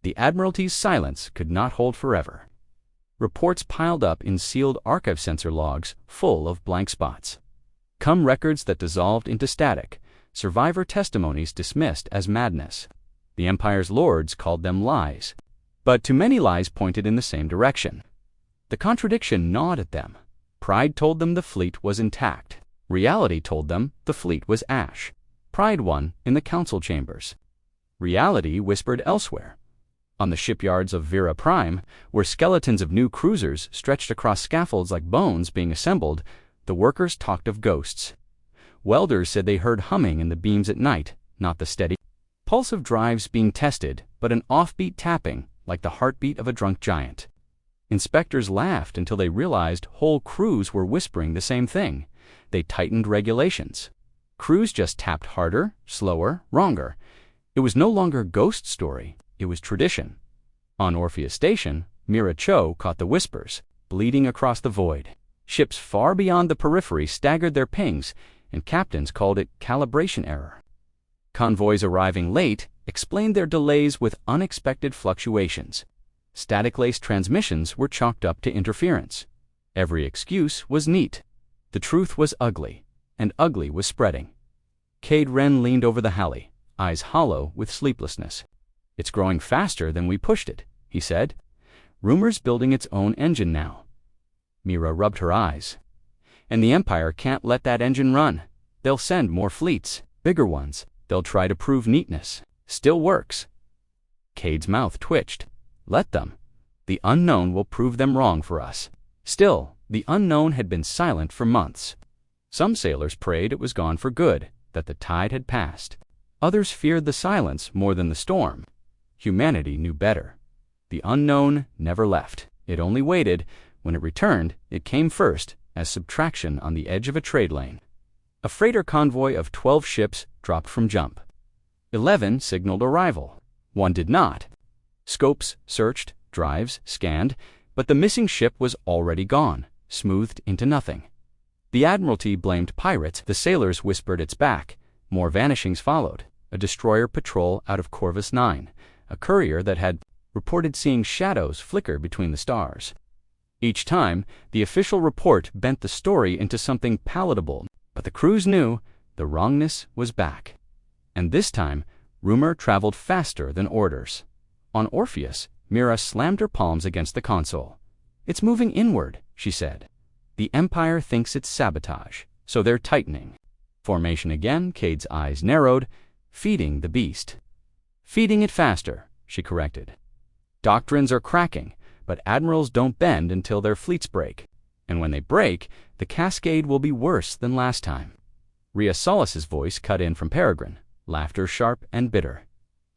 The Admiralty's silence could not hold forever. Reports piled up in sealed archive sensor logs full of blank spots. Come records that dissolved into static, survivor testimonies dismissed as madness. The Empire's lords called them lies. But too many lies pointed in the same direction. The contradiction gnawed at them. Pride told them the fleet was intact. Reality told them the fleet was ash. Pride won in the council chambers. Reality whispered elsewhere. On the shipyards of Vera Prime, where skeletons of new cruisers stretched across scaffolds like bones being assembled, the workers talked of ghosts. Welders said they heard humming in the beams at night, not the steady pulse of drives being tested, but an offbeat tapping like the heartbeat of a drunk giant. Inspectors laughed until they realized whole crews were whispering the same thing. They tightened regulations. Crews just tapped harder, slower, wronger. It was no longer ghost story, it was tradition. On Orpheus Station, Mira Cho caught the whispers, bleeding across the void. Ships far beyond the periphery staggered their pings, and captains called it calibration error. Convoys arriving late explained their delays with unexpected fluctuations. Static-laced transmissions were chalked up to interference. Every excuse was neat. The truth was ugly, and ugly was spreading. Cade Wren leaned over the Halley, eyes hollow with sleeplessness. "It's growing faster than we pushed it," he said. "Rumor's building its own engine now." Mira rubbed her eyes. "And the Empire can't let that engine run. They'll send more fleets, bigger ones. They'll try to prove neatness. Still works." Cade's mouth twitched. "Let them. The unknown will prove them wrong for us." Still, the unknown had been silent for months. Some sailors prayed it was gone for good, that the tide had passed. Others feared the silence more than the storm. Humanity knew better. The unknown never left. It only waited. When it returned, it came first, as subtraction on the edge of a trade lane. A freighter convoy of 12 ships dropped from jump. 11 signaled arrival. 1 did not. Scopes searched, drives scanned, but the missing ship was already gone, smoothed into nothing. The Admiralty blamed pirates. The sailors whispered its back. More vanishings followed. A destroyer patrol out of Corvus 9, a courier that had reported seeing shadows flicker between the stars. Each time, the official report bent the story into something palatable, but the crews knew the wrongness was back. And this time, rumor traveled faster than orders. On Orpheus, Mira slammed her palms against the console. "It's moving inward," she said. "The Empire thinks it's sabotage, so they're tightening." Formation again, Cade's eyes narrowed. "Feeding the beast." "Feeding it faster," she corrected. "Doctrines are cracking, but admirals don't bend until their fleets break. And when they break, the cascade will be worse than last time." Rhea Solis's voice cut in from Peregrine, laughter sharp and bitter.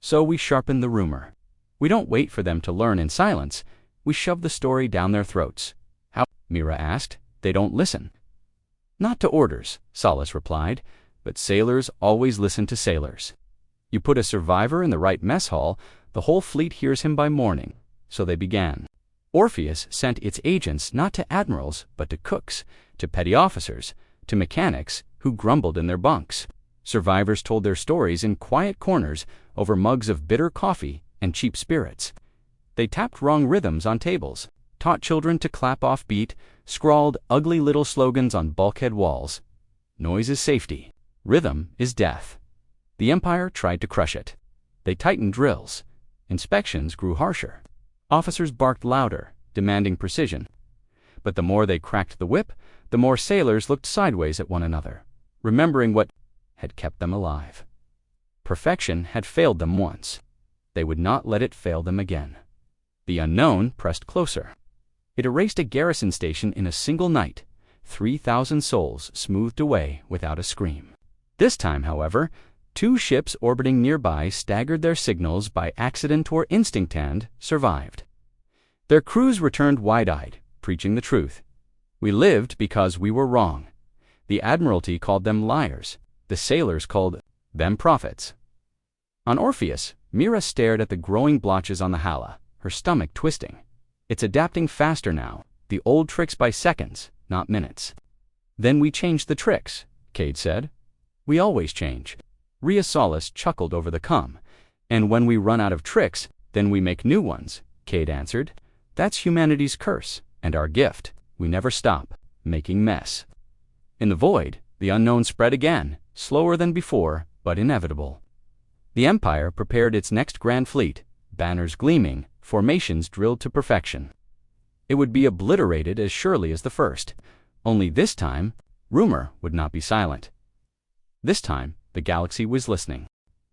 "So we sharpen the rumor. We don't wait for them to learn in silence. We shove the story down their throats." "How?" Mira asked. "They don't listen." "Not to orders," Solis replied, "but sailors always listen to sailors. You put a survivor in the right mess hall, the whole fleet hears him by morning." So they began. Orpheus sent its agents not to admirals, but to cooks, to petty officers, to mechanics who grumbled in their bunks. Survivors told their stories in quiet corners over mugs of bitter coffee and cheap spirits. They tapped wrong rhythms on tables, taught children to clap off beat, scrawled ugly little slogans on bulkhead walls. Noise is safety. Rhythm is death. The Empire tried to crush it. They tightened drills. Inspections grew harsher. Officers barked louder, demanding precision. But the more they cracked the whip, the more sailors looked sideways at one another, remembering what had kept them alive. Perfection had failed them once. They would not let it fail them again. The unknown pressed closer. It erased a garrison station in a single night, 3,000 souls smoothed away without a scream. This time, however, 2 ships orbiting nearby staggered their signals by accident or instinct and survived. Their crews returned wide-eyed, preaching the truth. We lived because we were wrong. The Admiralty called them liars. The sailors called them prophets. On Orpheus, Mira stared at the growing blotches on the Hala, her stomach twisting. It's adapting faster now, the old tricks by seconds, not minutes. Then we changed the tricks, Cade said. We always change. Rhea Solis chuckled over the cum. And when we run out of tricks, then we make new ones, Cade answered. That's humanity's curse, and our gift. We never stop, making mess. In the void, the unknown spread again, slower than before, but inevitable. The Empire prepared its next grand fleet, banners gleaming, formations drilled to perfection. It would be obliterated as surely as the first. Only this time, rumor would not be silent. This time, the galaxy was listening.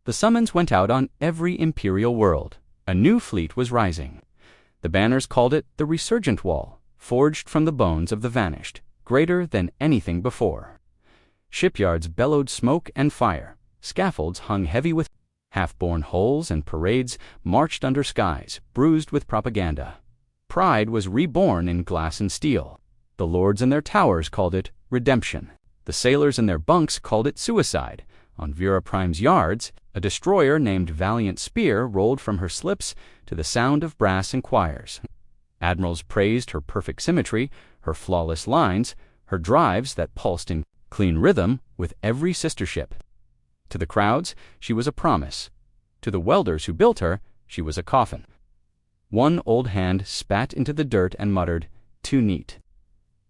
The summons went out on every imperial world. A new fleet was rising. The banners called it the Resurgent Wall, forged from the bones of the vanished, greater than anything before. Shipyards bellowed smoke and fire. Scaffolds hung heavy with half-born holes, and parades marched under skies, bruised with propaganda. Pride was reborn in glass and steel. The lords in their towers called it redemption. The sailors in their bunks called it suicide. On Vera Prime's yards, a destroyer named Valiant Spear rolled from her slips to the sound of brass and choirs. Admirals praised her perfect symmetry, her flawless lines, her drives that pulsed in clean rhythm with every sister ship. To the crowds, she was a promise. To the welders who built her, she was a coffin. One old hand spat into the dirt and muttered, "Too neat."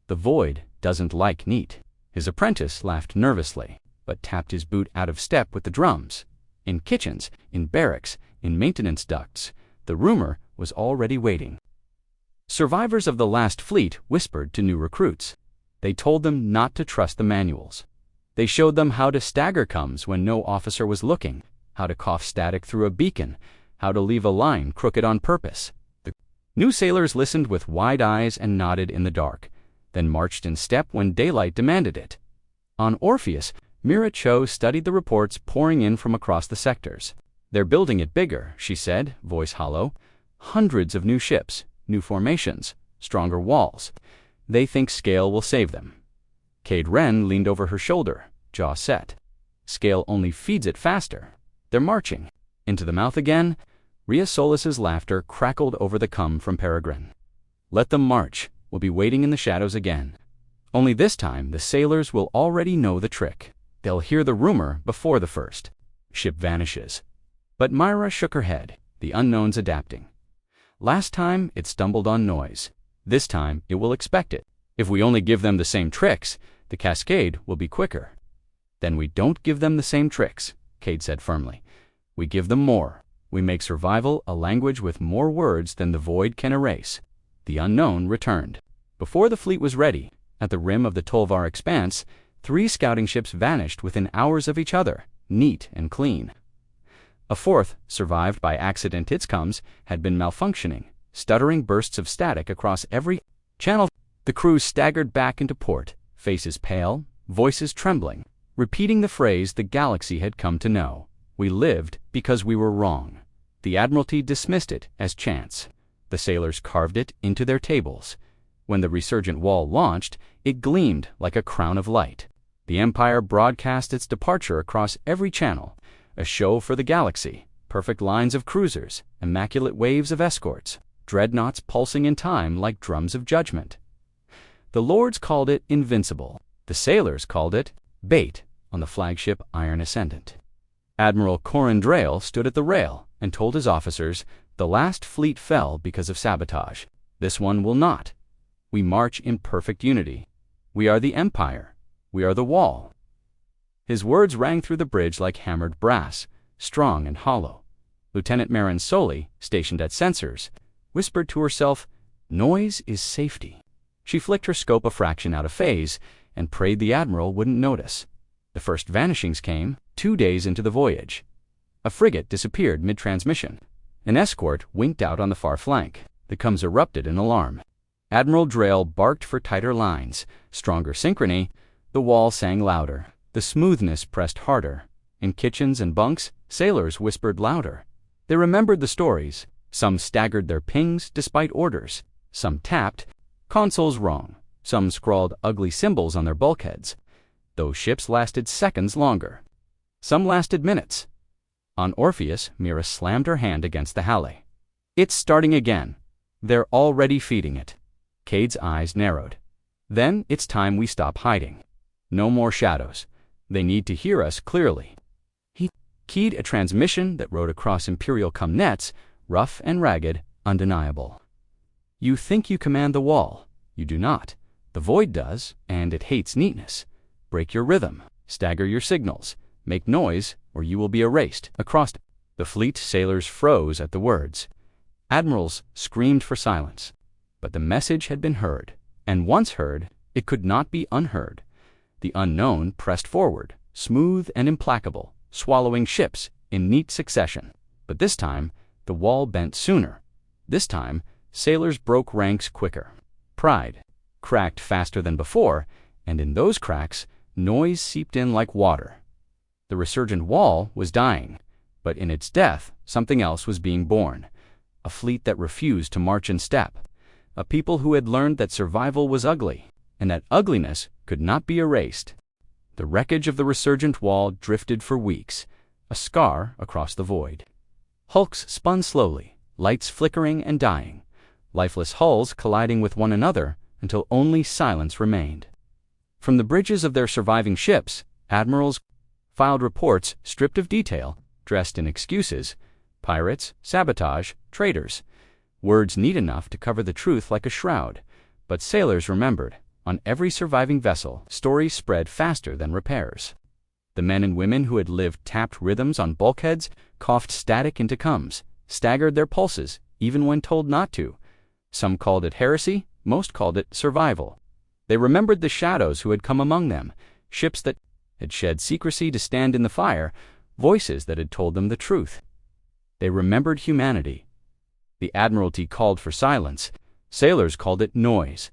The void doesn't like neat. His apprentice laughed nervously, but tapped his boot out of step with the drums. In kitchens, in barracks, in maintenance ducts, the rumor was already waiting. Survivors of the last fleet whispered to new recruits. They told them not to trust the manuals. They showed them how to stagger comes when no officer was looking, how to cough static through a beacon, how to leave a line crooked on purpose. The new sailors listened with wide eyes and nodded in the dark, then marched in step when daylight demanded it. On Orpheus, Mira Cho studied the reports pouring in from across the sectors. They're building it bigger, she said, voice hollow. Hundreds of new ships, new formations, stronger walls. They think scale will save them. Cade Wren leaned over her shoulder, jaw set. Scale only feeds it faster. They're marching. Into the mouth again, Rhea Solis's laughter crackled over the cum from Peregrine. Let them march. We'll be waiting in the shadows again. Only this time the sailors will already know the trick. They'll hear the rumor before the first. Ship vanishes. But Myra shook her head, the unknown's adapting. Last time it stumbled on noise. This time it will expect it. If we only give them the same tricks, the cascade will be quicker. Then we don't give them the same tricks, Cade said firmly. We give them more. We make survival a language with more words than the void can erase. The unknown returned. Before the fleet was ready, at the rim of the Tolvar expanse, 3 scouting ships vanished within hours of each other, neat and clean. A fourth, survived by accident its comes, had been malfunctioning, stuttering bursts of static across every channel. The crew staggered back into port, faces pale, voices trembling, repeating the phrase the galaxy had come to know. We lived because we were wrong. The Admiralty dismissed it as chance. The sailors carved it into their tables. When the Resurgent Wall launched, it gleamed like a crown of light. The Empire broadcast its departure across every channel, a show for the galaxy, perfect lines of cruisers, immaculate waves of escorts, dreadnoughts pulsing in time like drums of judgment. The lords called it invincible. The sailors called it bait on the flagship Iron Ascendant. Admiral Corin Drayle stood at the rail and told his officers, the last fleet fell because of sabotage. This one will not. We march in perfect unity. We are the Empire. We are the Wall. His words rang through the bridge like hammered brass, strong and hollow. Lieutenant Marin Soli, stationed at sensors, whispered to herself, "Noise is safety." She flicked her scope a fraction out of phase and prayed the Admiral wouldn't notice. The first vanishings came 2 days into the voyage. A frigate disappeared mid-transmission. An escort winked out on the far flank. The coms erupted in alarm. Admiral Drayle barked for tighter lines, stronger synchrony. The wall sang louder. The smoothness pressed harder. In kitchens and bunks, sailors whispered louder. They remembered the stories. Some staggered their pings despite orders. Some tapped consoles wrong. Some scrawled ugly symbols on their bulkheads. Those ships lasted seconds longer. Some lasted minutes. On Orpheus, Mira slammed her hand against the Halley. It's starting again. They're already feeding it. Cade's eyes narrowed. Then it's time we stop hiding. No more shadows. They need to hear us clearly. He keyed a transmission that rode across Imperial nets, rough and ragged, undeniable. You think you command the wall. You do not. The void does, and it hates neatness. Break your rhythm. Stagger your signals. Make noise, or you will be erased. Across the fleet, sailors froze at the words. Admirals screamed for silence. But the message had been heard, and once heard, it could not be unheard. The unknown pressed forward, smooth and implacable, swallowing ships in neat succession. But this time, the wall bent sooner. This time, sailors broke ranks quicker. Pride cracked faster than before, and in those cracks, noise seeped in like water. The resurgent wall was dying, but in its death, something else was being born. A fleet that refused to march in step. A people who had learned that survival was ugly, and that ugliness could not be erased. The wreckage of the resurgent wall drifted for weeks, a scar across the void. Hulks spun slowly, lights flickering and dying, lifeless hulls colliding with one another until only silence remained. From the bridges of their surviving ships, admirals filed reports stripped of detail, dressed in excuses, pirates, sabotage, traitors. Words neat enough to cover the truth like a shroud. But sailors remembered. On every surviving vessel, stories spread faster than repairs. The men and women who had lived tapped rhythms on bulkheads, coughed static into comes, staggered their pulses, even when told not to. Some called it heresy, most called it survival. They remembered the shadows who had come among them, ships that had shed secrecy to stand in the fire, voices that had told them the truth. They remembered humanity. The Admiralty called for silence. Sailors called it noise.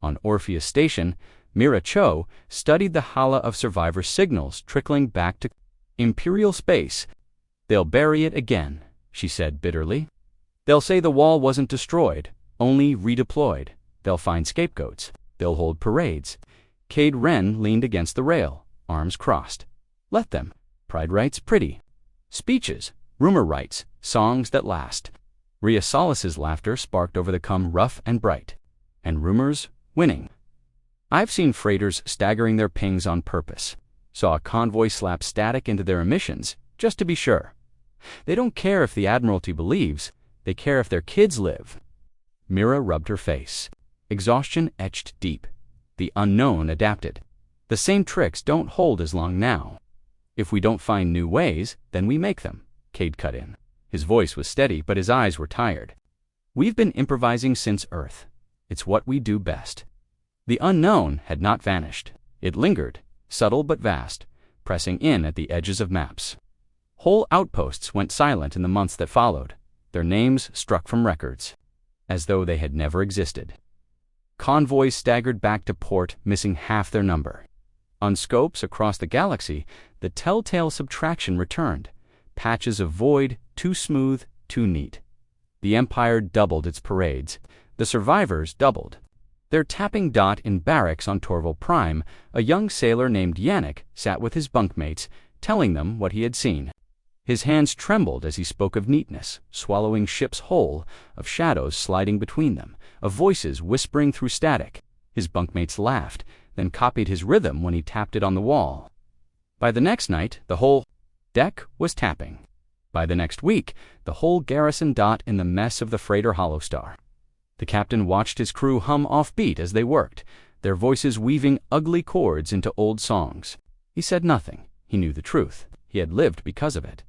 On Orpheus Station, Mira Cho studied the hala of survivor signals trickling back to Imperial space. They'll bury it again, she said bitterly. They'll say the wall wasn't destroyed, only redeployed. They'll find scapegoats. They'll hold parades. Cade Wren leaned against the rail, arms crossed. Let them. Pride writes pretty. Speeches. Rumor writes. Songs that last. Rhea Solis's laughter sparked over the come rough and bright. And rumors winning. I've seen freighters staggering their pings on purpose. Saw a convoy slap static into their emissions, just to be sure. They don't care if the Admiralty believes. They care if their kids live. Mira rubbed her face. Exhaustion etched deep. The unknown adapted. The same tricks don't hold as long now. If we don't find new ways, then we make them, Cade cut in. His voice was steady, but his eyes were tired. We've been improvising since Earth. It's what we do best. The unknown had not vanished. It lingered, subtle but vast, pressing in at the edges of maps. Whole outposts went silent in the months that followed, their names struck from records, as though they had never existed. Convoys staggered back to port, missing half their number. On scopes across the galaxy, the telltale subtraction returned. Patches of void, too smooth, too neat. The Empire doubled its parades. The survivors doubled. Their tapping dot in barracks on Torval Prime, a young sailor named Yannick sat with his bunkmates, telling them what he had seen. His hands trembled as he spoke of neatness, swallowing ships whole, of shadows sliding between them, of voices whispering through static. His bunkmates laughed, then copied his rhythm when he tapped it on the wall. By the next night, the whole deck was tapping. By the next week, the whole garrison dot in the mess of the freighter Hollowstar. The captain watched his crew hum offbeat as they worked, their voices weaving ugly chords into old songs. He said nothing. He knew the truth. He had lived because of it.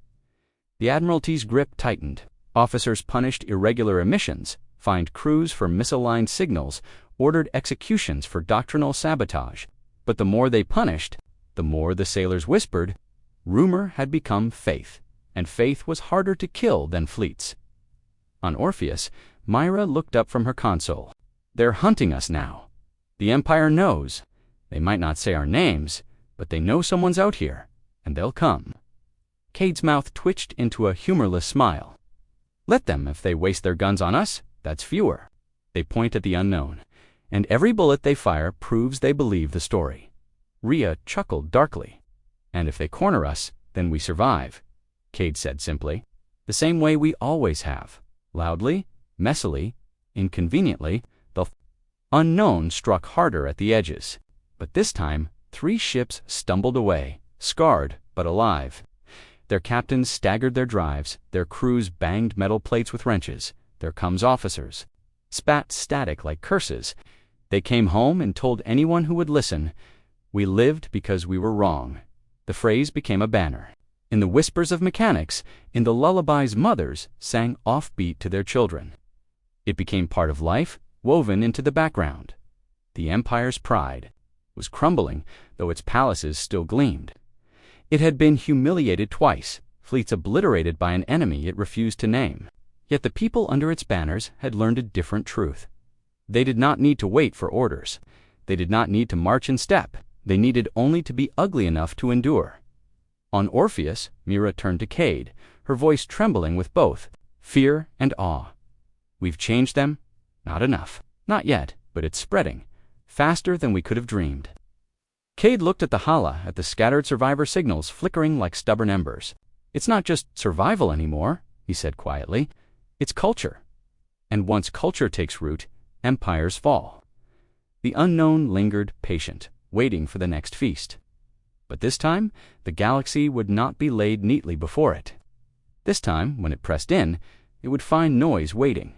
The Admiralty's grip tightened. Officers punished irregular emissions, fined crews for misaligned signals, ordered executions for doctrinal sabotage. But the more they punished, the more the sailors whispered, rumor had become faith, and faith was harder to kill than fleets. On Orpheus, Myra looked up from her console. They're hunting us now. The Empire knows. They might not say our names, but they know someone's out here, and they'll come. Cade's mouth twitched into a humorless smile. Let them if they waste their guns on us. That's fewer. They point at the unknown, and every bullet they fire proves they believe the story. Rhea chuckled darkly. And if they corner us, then we survive, Cade said simply. The same way we always have. Loudly, messily, inconveniently, the unknown struck harder at the edges. But this time, 3 ships stumbled away, scarred but alive. Their captains staggered their drives, their crews banged metal plates with wrenches, their comms officers spat static like curses. They came home and told anyone who would listen, "We lived because we were wrong." The phrase became a banner. In the whispers of mechanics, in the lullabies mothers sang offbeat to their children. It became part of life, woven into the background. The Empire's pride was crumbling, though its palaces still gleamed. It had been humiliated twice, fleets obliterated by an enemy it refused to name. Yet the people under its banners had learned a different truth. They did not need to wait for orders. They did not need to march in step. They needed only to be ugly enough to endure. On Orpheus, Mira turned to Cade, her voice trembling with both fear and awe. We've changed them? Not enough. Not yet, but it's spreading. Faster than we could have dreamed. Cade looked at the Hala, at the scattered survivor signals flickering like stubborn embers. It's not just survival anymore, he said quietly. It's culture. And once culture takes root, empires fall. The unknown lingered patient, waiting for the next feast. But this time, the galaxy would not be laid neatly before it. This time, when it pressed in, it would find noise waiting.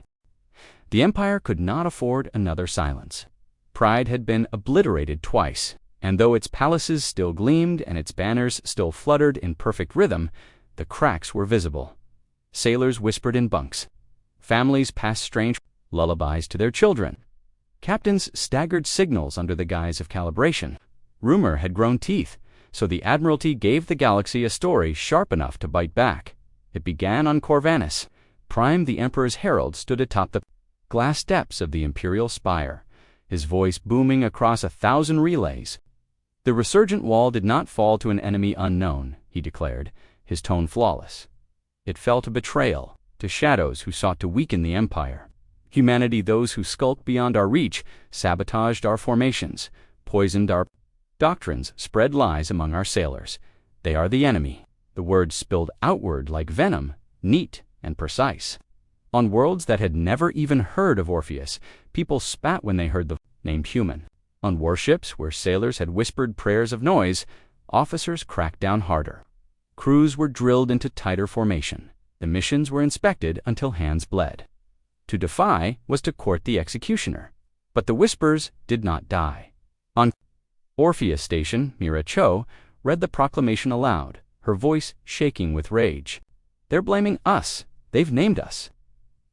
The Empire could not afford another silence. Pride had been obliterated twice, and though its palaces still gleamed and its banners still fluttered in perfect rhythm, the cracks were visible. Sailors whispered in bunks. Families passed strange lullabies to their children. Captains staggered signals under the guise of calibration. Rumor had grown teeth, so the Admiralty gave the galaxy a story sharp enough to bite back. It began on Corvanus. Prime, the Emperor's herald, stood atop the glass steps of the Imperial spire, his voice booming across 1,000 relays. The resurgent wall did not fall to an enemy unknown, he declared, his tone flawless. It fell to betrayal, to shadows who sought to weaken the Empire. Humanity, those who skulked beyond our reach, sabotaged our formations, poisoned our doctrines, spread lies among our sailors. They are the enemy. The words spilled outward like venom, neat and precise. On worlds that had never even heard of Orpheus, people spat when they heard the name human. On warships where sailors had whispered prayers of noise, officers cracked down harder. Crews were drilled into tighter formation. The missions were inspected until hands bled. To defy was to court the executioner. But the whispers did not die. On Orpheus Station, Mira Cho read the proclamation aloud, her voice shaking with rage. They're blaming us. They've named us.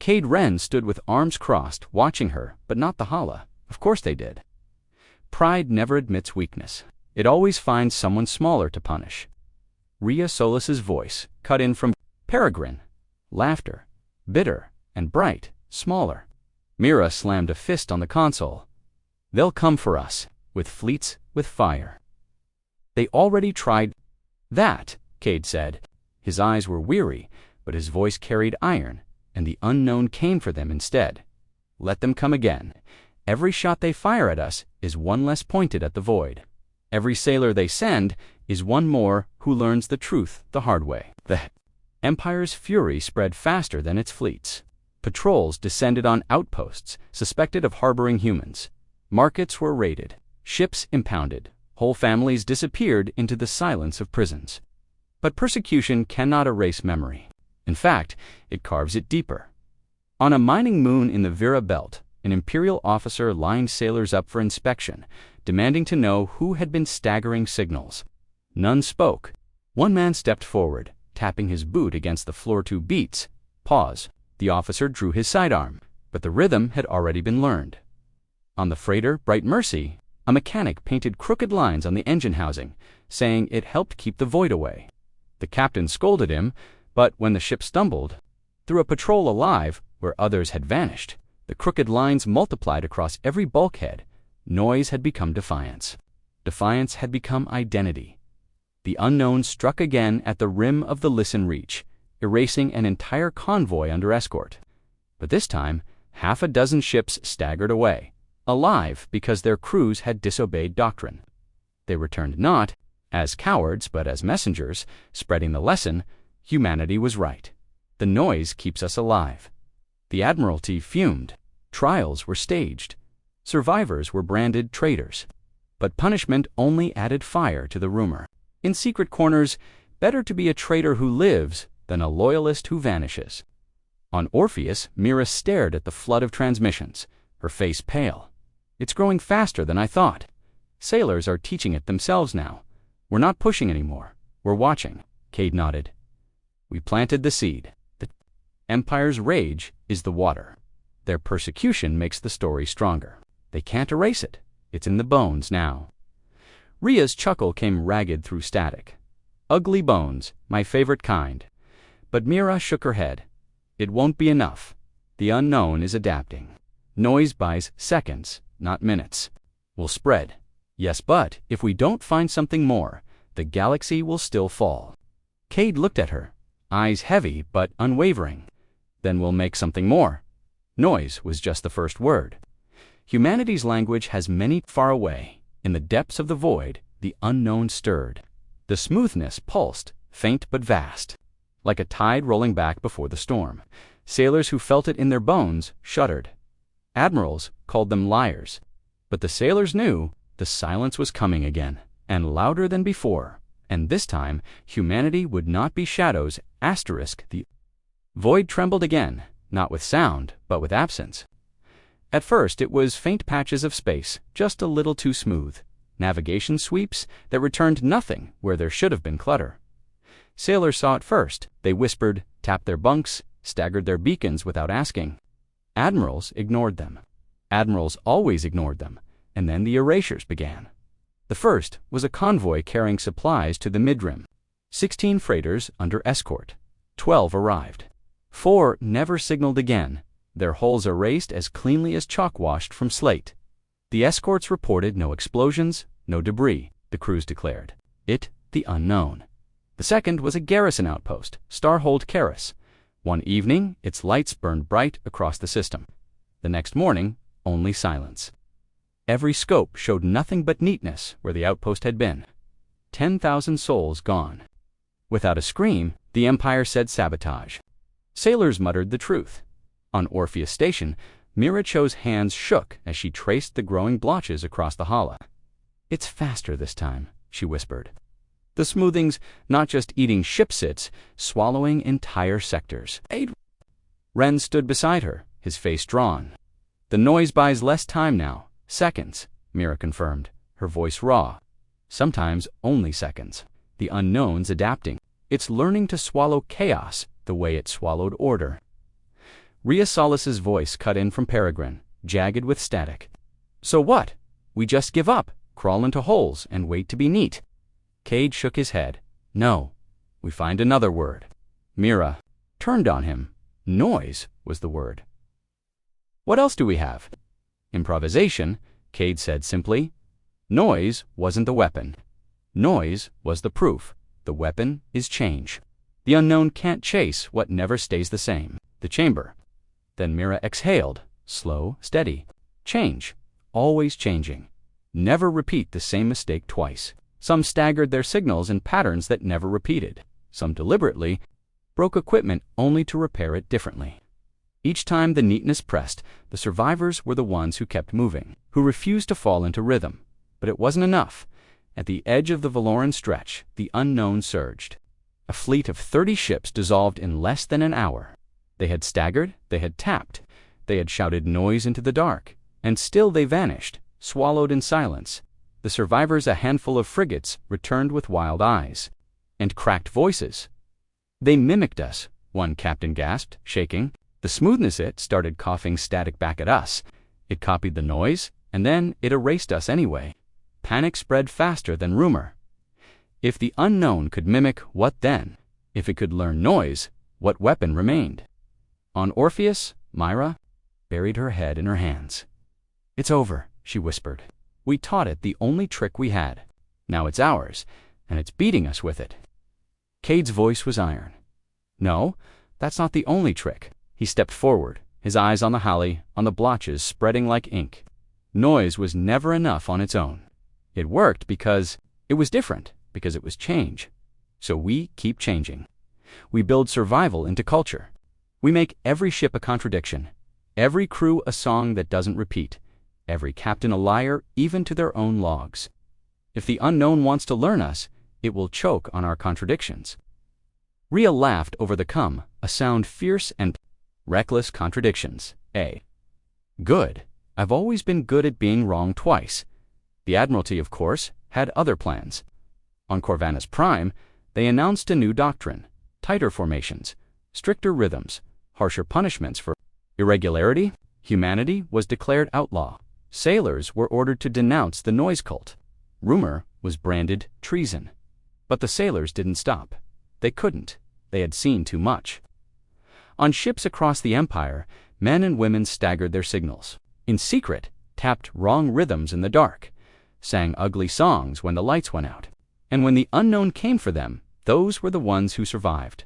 Cade Wren stood with arms crossed, watching her, but not the Hala. Of course they did. Pride never admits weakness. It always finds someone smaller to punish. Rhea Solis's voice cut in from Peregrine. Laughter, bitter and bright, smaller. Mira slammed a fist on the console. They'll come for us, with fleets, with fire. They already tried that, Cade said. His eyes were weary, but his voice carried iron, and the unknown came for them instead. Let them come again. Every shot they fire at us is one less pointed at the void. Every sailor they send is one more who learns the truth the hard way. The Empire's fury spread faster than its fleets. Patrols descended on outposts suspected of harboring humans. Markets were raided, ships impounded, whole families disappeared into the silence of prisons. But persecution cannot erase memory. In fact, it carves it deeper. On a mining moon in the Vera Belt, an Imperial officer lined sailors up for inspection, demanding to know who had been staggering signals. None spoke. One man stepped forward, tapping his boot against the floor 2 beats. Pause. The officer drew his sidearm, but the rhythm had already been learned. On the freighter Bright Mercy, a mechanic painted crooked lines on the engine housing, saying it helped keep the void away. The captain scolded him, but when the ship stumbled, through a patrol alive where others had vanished, The crooked lines multiplied across every bulkhead. Noise had become defiance. Defiance had become identity. The unknown struck again at the rim of the Listen Reach, erasing an entire convoy under escort. But this time, half a dozen ships staggered away, alive because their crews had disobeyed doctrine. They returned not as cowards, but as messengers, spreading the lesson: humanity was right. The noise keeps us alive. The Admiralty fumed. Trials were staged. Survivors were branded traitors. But punishment only added fire to the rumor. In secret corners, better to be a traitor who lives than a loyalist who vanishes. On Orpheus, Mira stared at the flood of transmissions, her face pale. It's growing faster than I thought. Sailors are teaching it themselves now. We're not pushing anymore. We're watching. Cade nodded. We planted the seed. The Empire's rage is the water. Their persecution makes the story stronger. They can't erase it. It's in the bones now. Rhea's chuckle came ragged through static. Ugly bones, my favorite kind. But Mira shook her head. It won't be enough. The unknown is adapting. Noise buys seconds, not minutes. We'll spread. Yes, but if we don't find something more, the galaxy will still fall. Cade looked at her, eyes heavy but unwavering. Then we'll make something more. Noise was just the first word. Humanity's language has many far away. In the depths of the void, the unknown stirred. The smoothness pulsed, faint but vast, like a tide rolling back before the storm. Sailors who felt it in their bones shuddered. Admirals called them liars. But the sailors knew the silence was coming again, and louder than before. And this time, humanity would not be shadows. The void trembled again, not with sound, but with absence. At first, it was faint patches of space, just a little too smooth. Navigation sweeps that returned nothing where there should have been clutter. Sailors saw it first. They whispered, tapped their bunks, staggered their beacons without asking. Admirals ignored them. Admirals always ignored them. And then the erasures began. The first was a convoy carrying supplies to the midrim. 16 freighters under escort. 12 arrived. 4 never signaled again, their hulls erased as cleanly as chalk washed from slate. The escorts reported no explosions, no debris, the crews declared. It, the unknown. The second was a garrison outpost, Starhold Karis. One evening, its lights burned bright across the system. The next morning, only silence. Every scope showed nothing but neatness where the outpost had been. 10,000 souls gone. Without a scream, the Empire said sabotage. Sailors muttered the truth. On Orpheus Station, Miracho's hands shook as she traced the growing blotches across the hala. It's faster this time, she whispered. The smoothings not just eating ship sits, swallowing entire sectors. Ren stood beside her, his face drawn. The noise buys less time now. Seconds, Mira confirmed, her voice raw. Sometimes only seconds. The unknown's adapting. It's learning to swallow chaos the way it swallowed order. Rhea Solis's voice cut in from Peregrine, jagged with static. So what? We just give up, crawl into holes, and wait to be neat. Cade shook his head. No. We find another word. Mira turned on him. Noise was the word. What else do we have? Improvisation, Cade said simply. Noise wasn't the weapon. Noise was the proof. The weapon is change. The unknown can't chase what never stays the same. The chamber. Then Mira exhaled, slow, steady. Change, always changing. Never repeat the same mistake twice. Some staggered their signals in patterns that never repeated. Some deliberately broke equipment only to repair it differently. Each time the neatness pressed, the survivors were the ones who kept moving, who refused to fall into rhythm. But it wasn't enough. At the edge of the Valoran stretch, the unknown surged. A fleet of 30 ships dissolved in less than an hour. They had staggered, they had tapped, they had shouted noise into the dark, and still they vanished, swallowed in silence. The survivors, a handful of frigates, returned with wild eyes and cracked voices. They mimicked us, one captain gasped, shaking. The smoothness it started coughing static back at us. It copied the noise, and then it erased us anyway. Panic spread faster than rumor. If the unknown could mimic, what then? If it could learn noise, what weapon remained? On Orpheus, Myra, buried her head in her hands. "It's over," she whispered. "We taught it the only trick we had. Now it's ours, and it's beating us with it." Cade's voice was iron. "No, that's not the only trick." He stepped forward, his eyes on the holly, on the blotches spreading like ink. Noise was never enough on its own. It worked because it was different, because it was change. So we keep changing. We build survival into culture. We make every ship a contradiction, every crew a song that doesn't repeat, every captain a liar, even to their own logs. If the unknown wants to learn us, it will choke on our contradictions. Rhea laughed over the come, a sound fierce and reckless contradictions. Good. I've always been good at being wrong twice. The Admiralty, of course, had other plans. On Corvanus Prime, they announced a new doctrine: tighter formations, stricter rhythms, harsher punishments for irregularity. Humanity was declared outlaw. Sailors were ordered to denounce the noise cult. Rumor was branded treason. But the sailors didn't stop. They couldn't. They had seen too much. On ships across the Empire, men and women staggered their signals. In secret, tapped wrong rhythms in the dark, sang ugly songs when the lights went out. And when the unknown came for them, those were the ones who survived.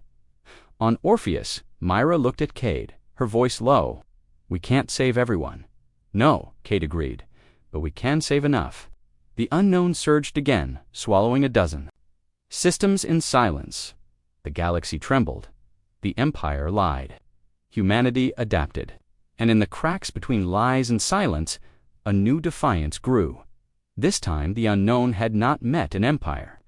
On Orpheus, Myra looked at Cade, her voice low. "We can't save everyone." "No," Cade agreed, "but we can save enough." The unknown surged again, swallowing a dozen. Systems in silence. The galaxy trembled. The Empire lied. Humanity adapted. And in the cracks between lies and silence, a new defiance grew. This time the unknown had not met an empire.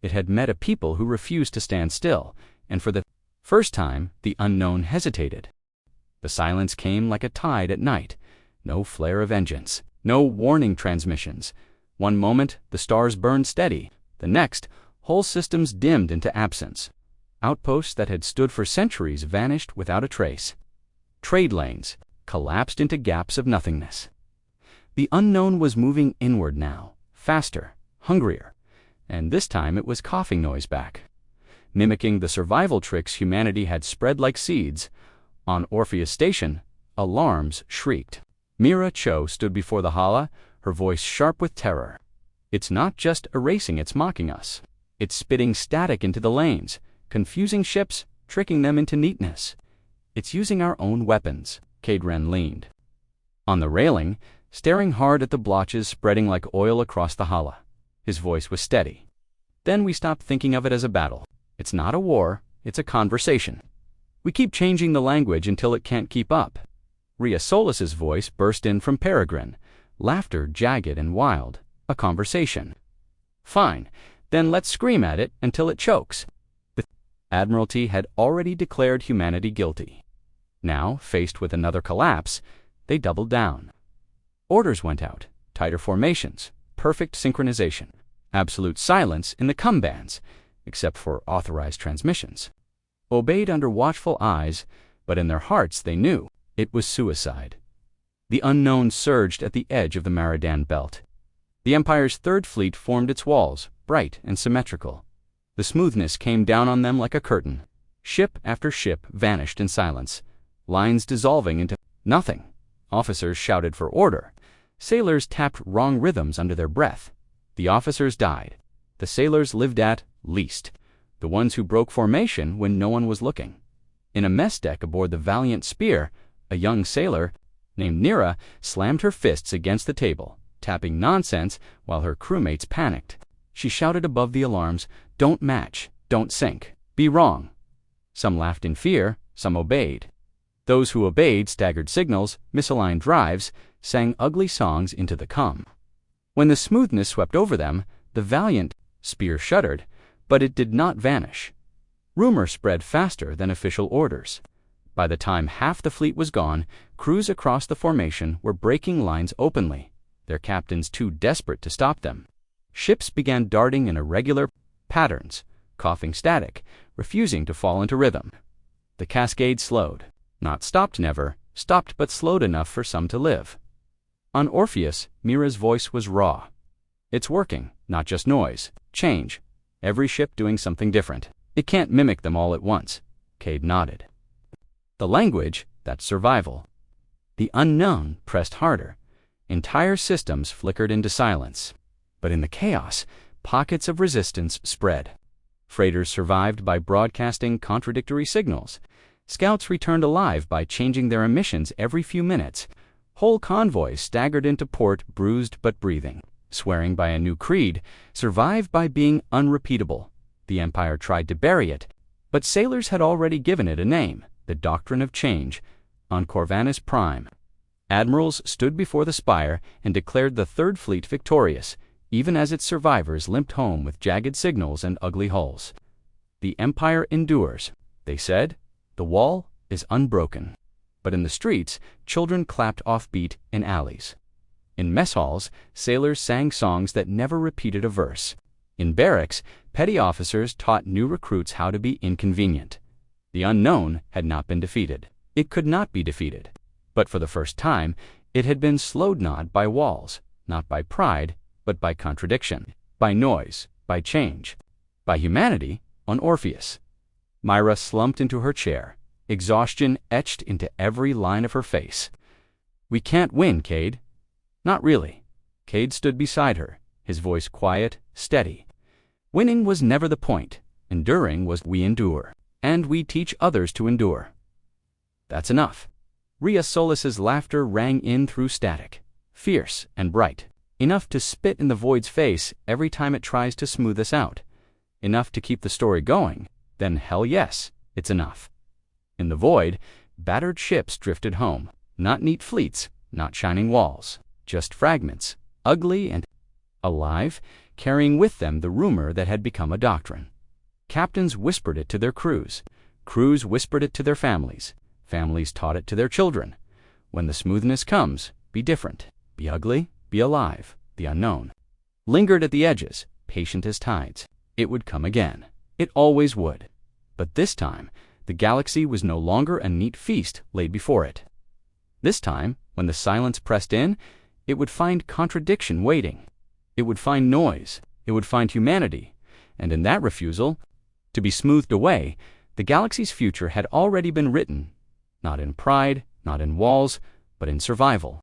It had met a people who refused to stand still, and for the first time the unknown hesitated. The silence came like a tide at night. No flare of engines, no warning transmissions. One moment the stars burned steady, the next whole systems dimmed into absence. Outposts that had stood for centuries vanished without a trace. Trade lanes collapsed into gaps of nothingness. The unknown was moving inward now, faster, hungrier, and this time it was coughing noise back. Mimicking the survival tricks humanity had spread like seeds, on Orpheus Station, alarms shrieked. Mira Cho stood before the hala, her voice sharp with terror. "It's not just erasing, it's mocking us. It's spitting static into the lanes, confusing ships, tricking them into neatness. It's using our own weapons." Cade Wren leaned on the railing, staring hard at the blotches spreading like oil across the hala. His voice was steady. "Then we stopped thinking of it as a battle. It's not a war, it's a conversation. We keep changing the language until it can't keep up." Rhea Solis's voice burst in from Peregrine, laughter jagged and wild. "A conversation. Fine, then let's scream at it until it chokes." The Admiralty had already declared humanity guilty. Now, faced with another collapse, they doubled down. Orders went out: tighter formations, perfect synchronization, absolute silence in the come bands, except for authorized transmissions. Obeyed under watchful eyes, but in their hearts they knew it was suicide. The unknown surged at the edge of the Meridian Belt. The Empire's Third Fleet formed its walls, bright and symmetrical. The smoothness came down on them like a curtain. Ship after ship vanished in silence, lines dissolving into nothing. Officers shouted for order. Sailors tapped wrong rhythms under their breath. The officers died. The sailors lived at least, the ones who broke formation when no one was looking. In a mess deck aboard the Valiant Spear, a young sailor named Nira slammed her fists against the table, tapping nonsense while her crewmates panicked. She shouted above the alarms, "Don't match, don't sink, be wrong." Some laughed in fear, some obeyed. Those who obeyed staggered signals, misaligned drives, sang ugly songs into the come. When the smoothness swept over them, the Valiant Spear shuddered, but it did not vanish. Rumor spread faster than official orders. By the time half the fleet was gone, crews across the formation were breaking lines openly, their captains too desperate to stop them. Ships began darting in irregular patterns, coughing static, refusing to fall into rhythm. The cascade slowed. Not stopped never, stopped but slowed enough for some to live. On Orpheus, Mira's voice was raw. "It's working, not just noise. Change. Every ship doing something different. It can't mimic them all at once." Cade nodded. "The language, that's survival." The unknown pressed harder. Entire systems flickered into silence. But in the chaos, pockets of resistance spread. Freighters survived by broadcasting contradictory signals. Scouts returned alive by changing their emissions every few minutes. Whole convoys staggered into port bruised but breathing. Swearing by a new creed, survive by being unrepeatable. The Empire tried to bury it, but sailors had already given it a name, the Doctrine of Change, on Corvinus Prime. Admirals stood before the spire and declared the Third Fleet victorious, even as its survivors limped home with jagged signals and ugly hulls. The Empire endures, they said. The wall is unbroken. But in the streets, children clapped offbeat in alleys. In mess halls, sailors sang songs that never repeated a verse. In barracks, petty officers taught new recruits how to be inconvenient. The unknown had not been defeated. It could not be defeated. But for the first time, it had been slowed not by walls, not by pride, but by contradiction, by noise, by change, by humanity on Orpheus. Myra slumped into her chair, exhaustion etched into every line of her face. "We can't win, Cade." "Not really." Cade stood beside her, his voice quiet, steady. "Winning was never the point. Enduring was we endure, and we teach others to endure." "That's enough." Rhea Solis's laughter rang in through static, fierce and bright, enough to spit in the void's face every time it tries to smooth us out. Enough to keep the story going, then hell yes, it's enough. In the void, battered ships drifted home, not neat fleets, not shining walls, just fragments, ugly and alive, carrying with them the rumor that had become a doctrine. Captains whispered it to their crews. Crews whispered it to their families. Families taught it to their children. When the smoothness comes, be different, be ugly, be alive, the unknown. Lingered at the edges, patient as tides. It would come again. It always would. But this time, the galaxy was no longer a neat feast laid before it. This time, when the silence pressed in, it would find contradiction waiting. It would find noise. It would find humanity. And in that refusal, to be smoothed away, the galaxy's future had already been written, not in pride, not in walls, but in survival.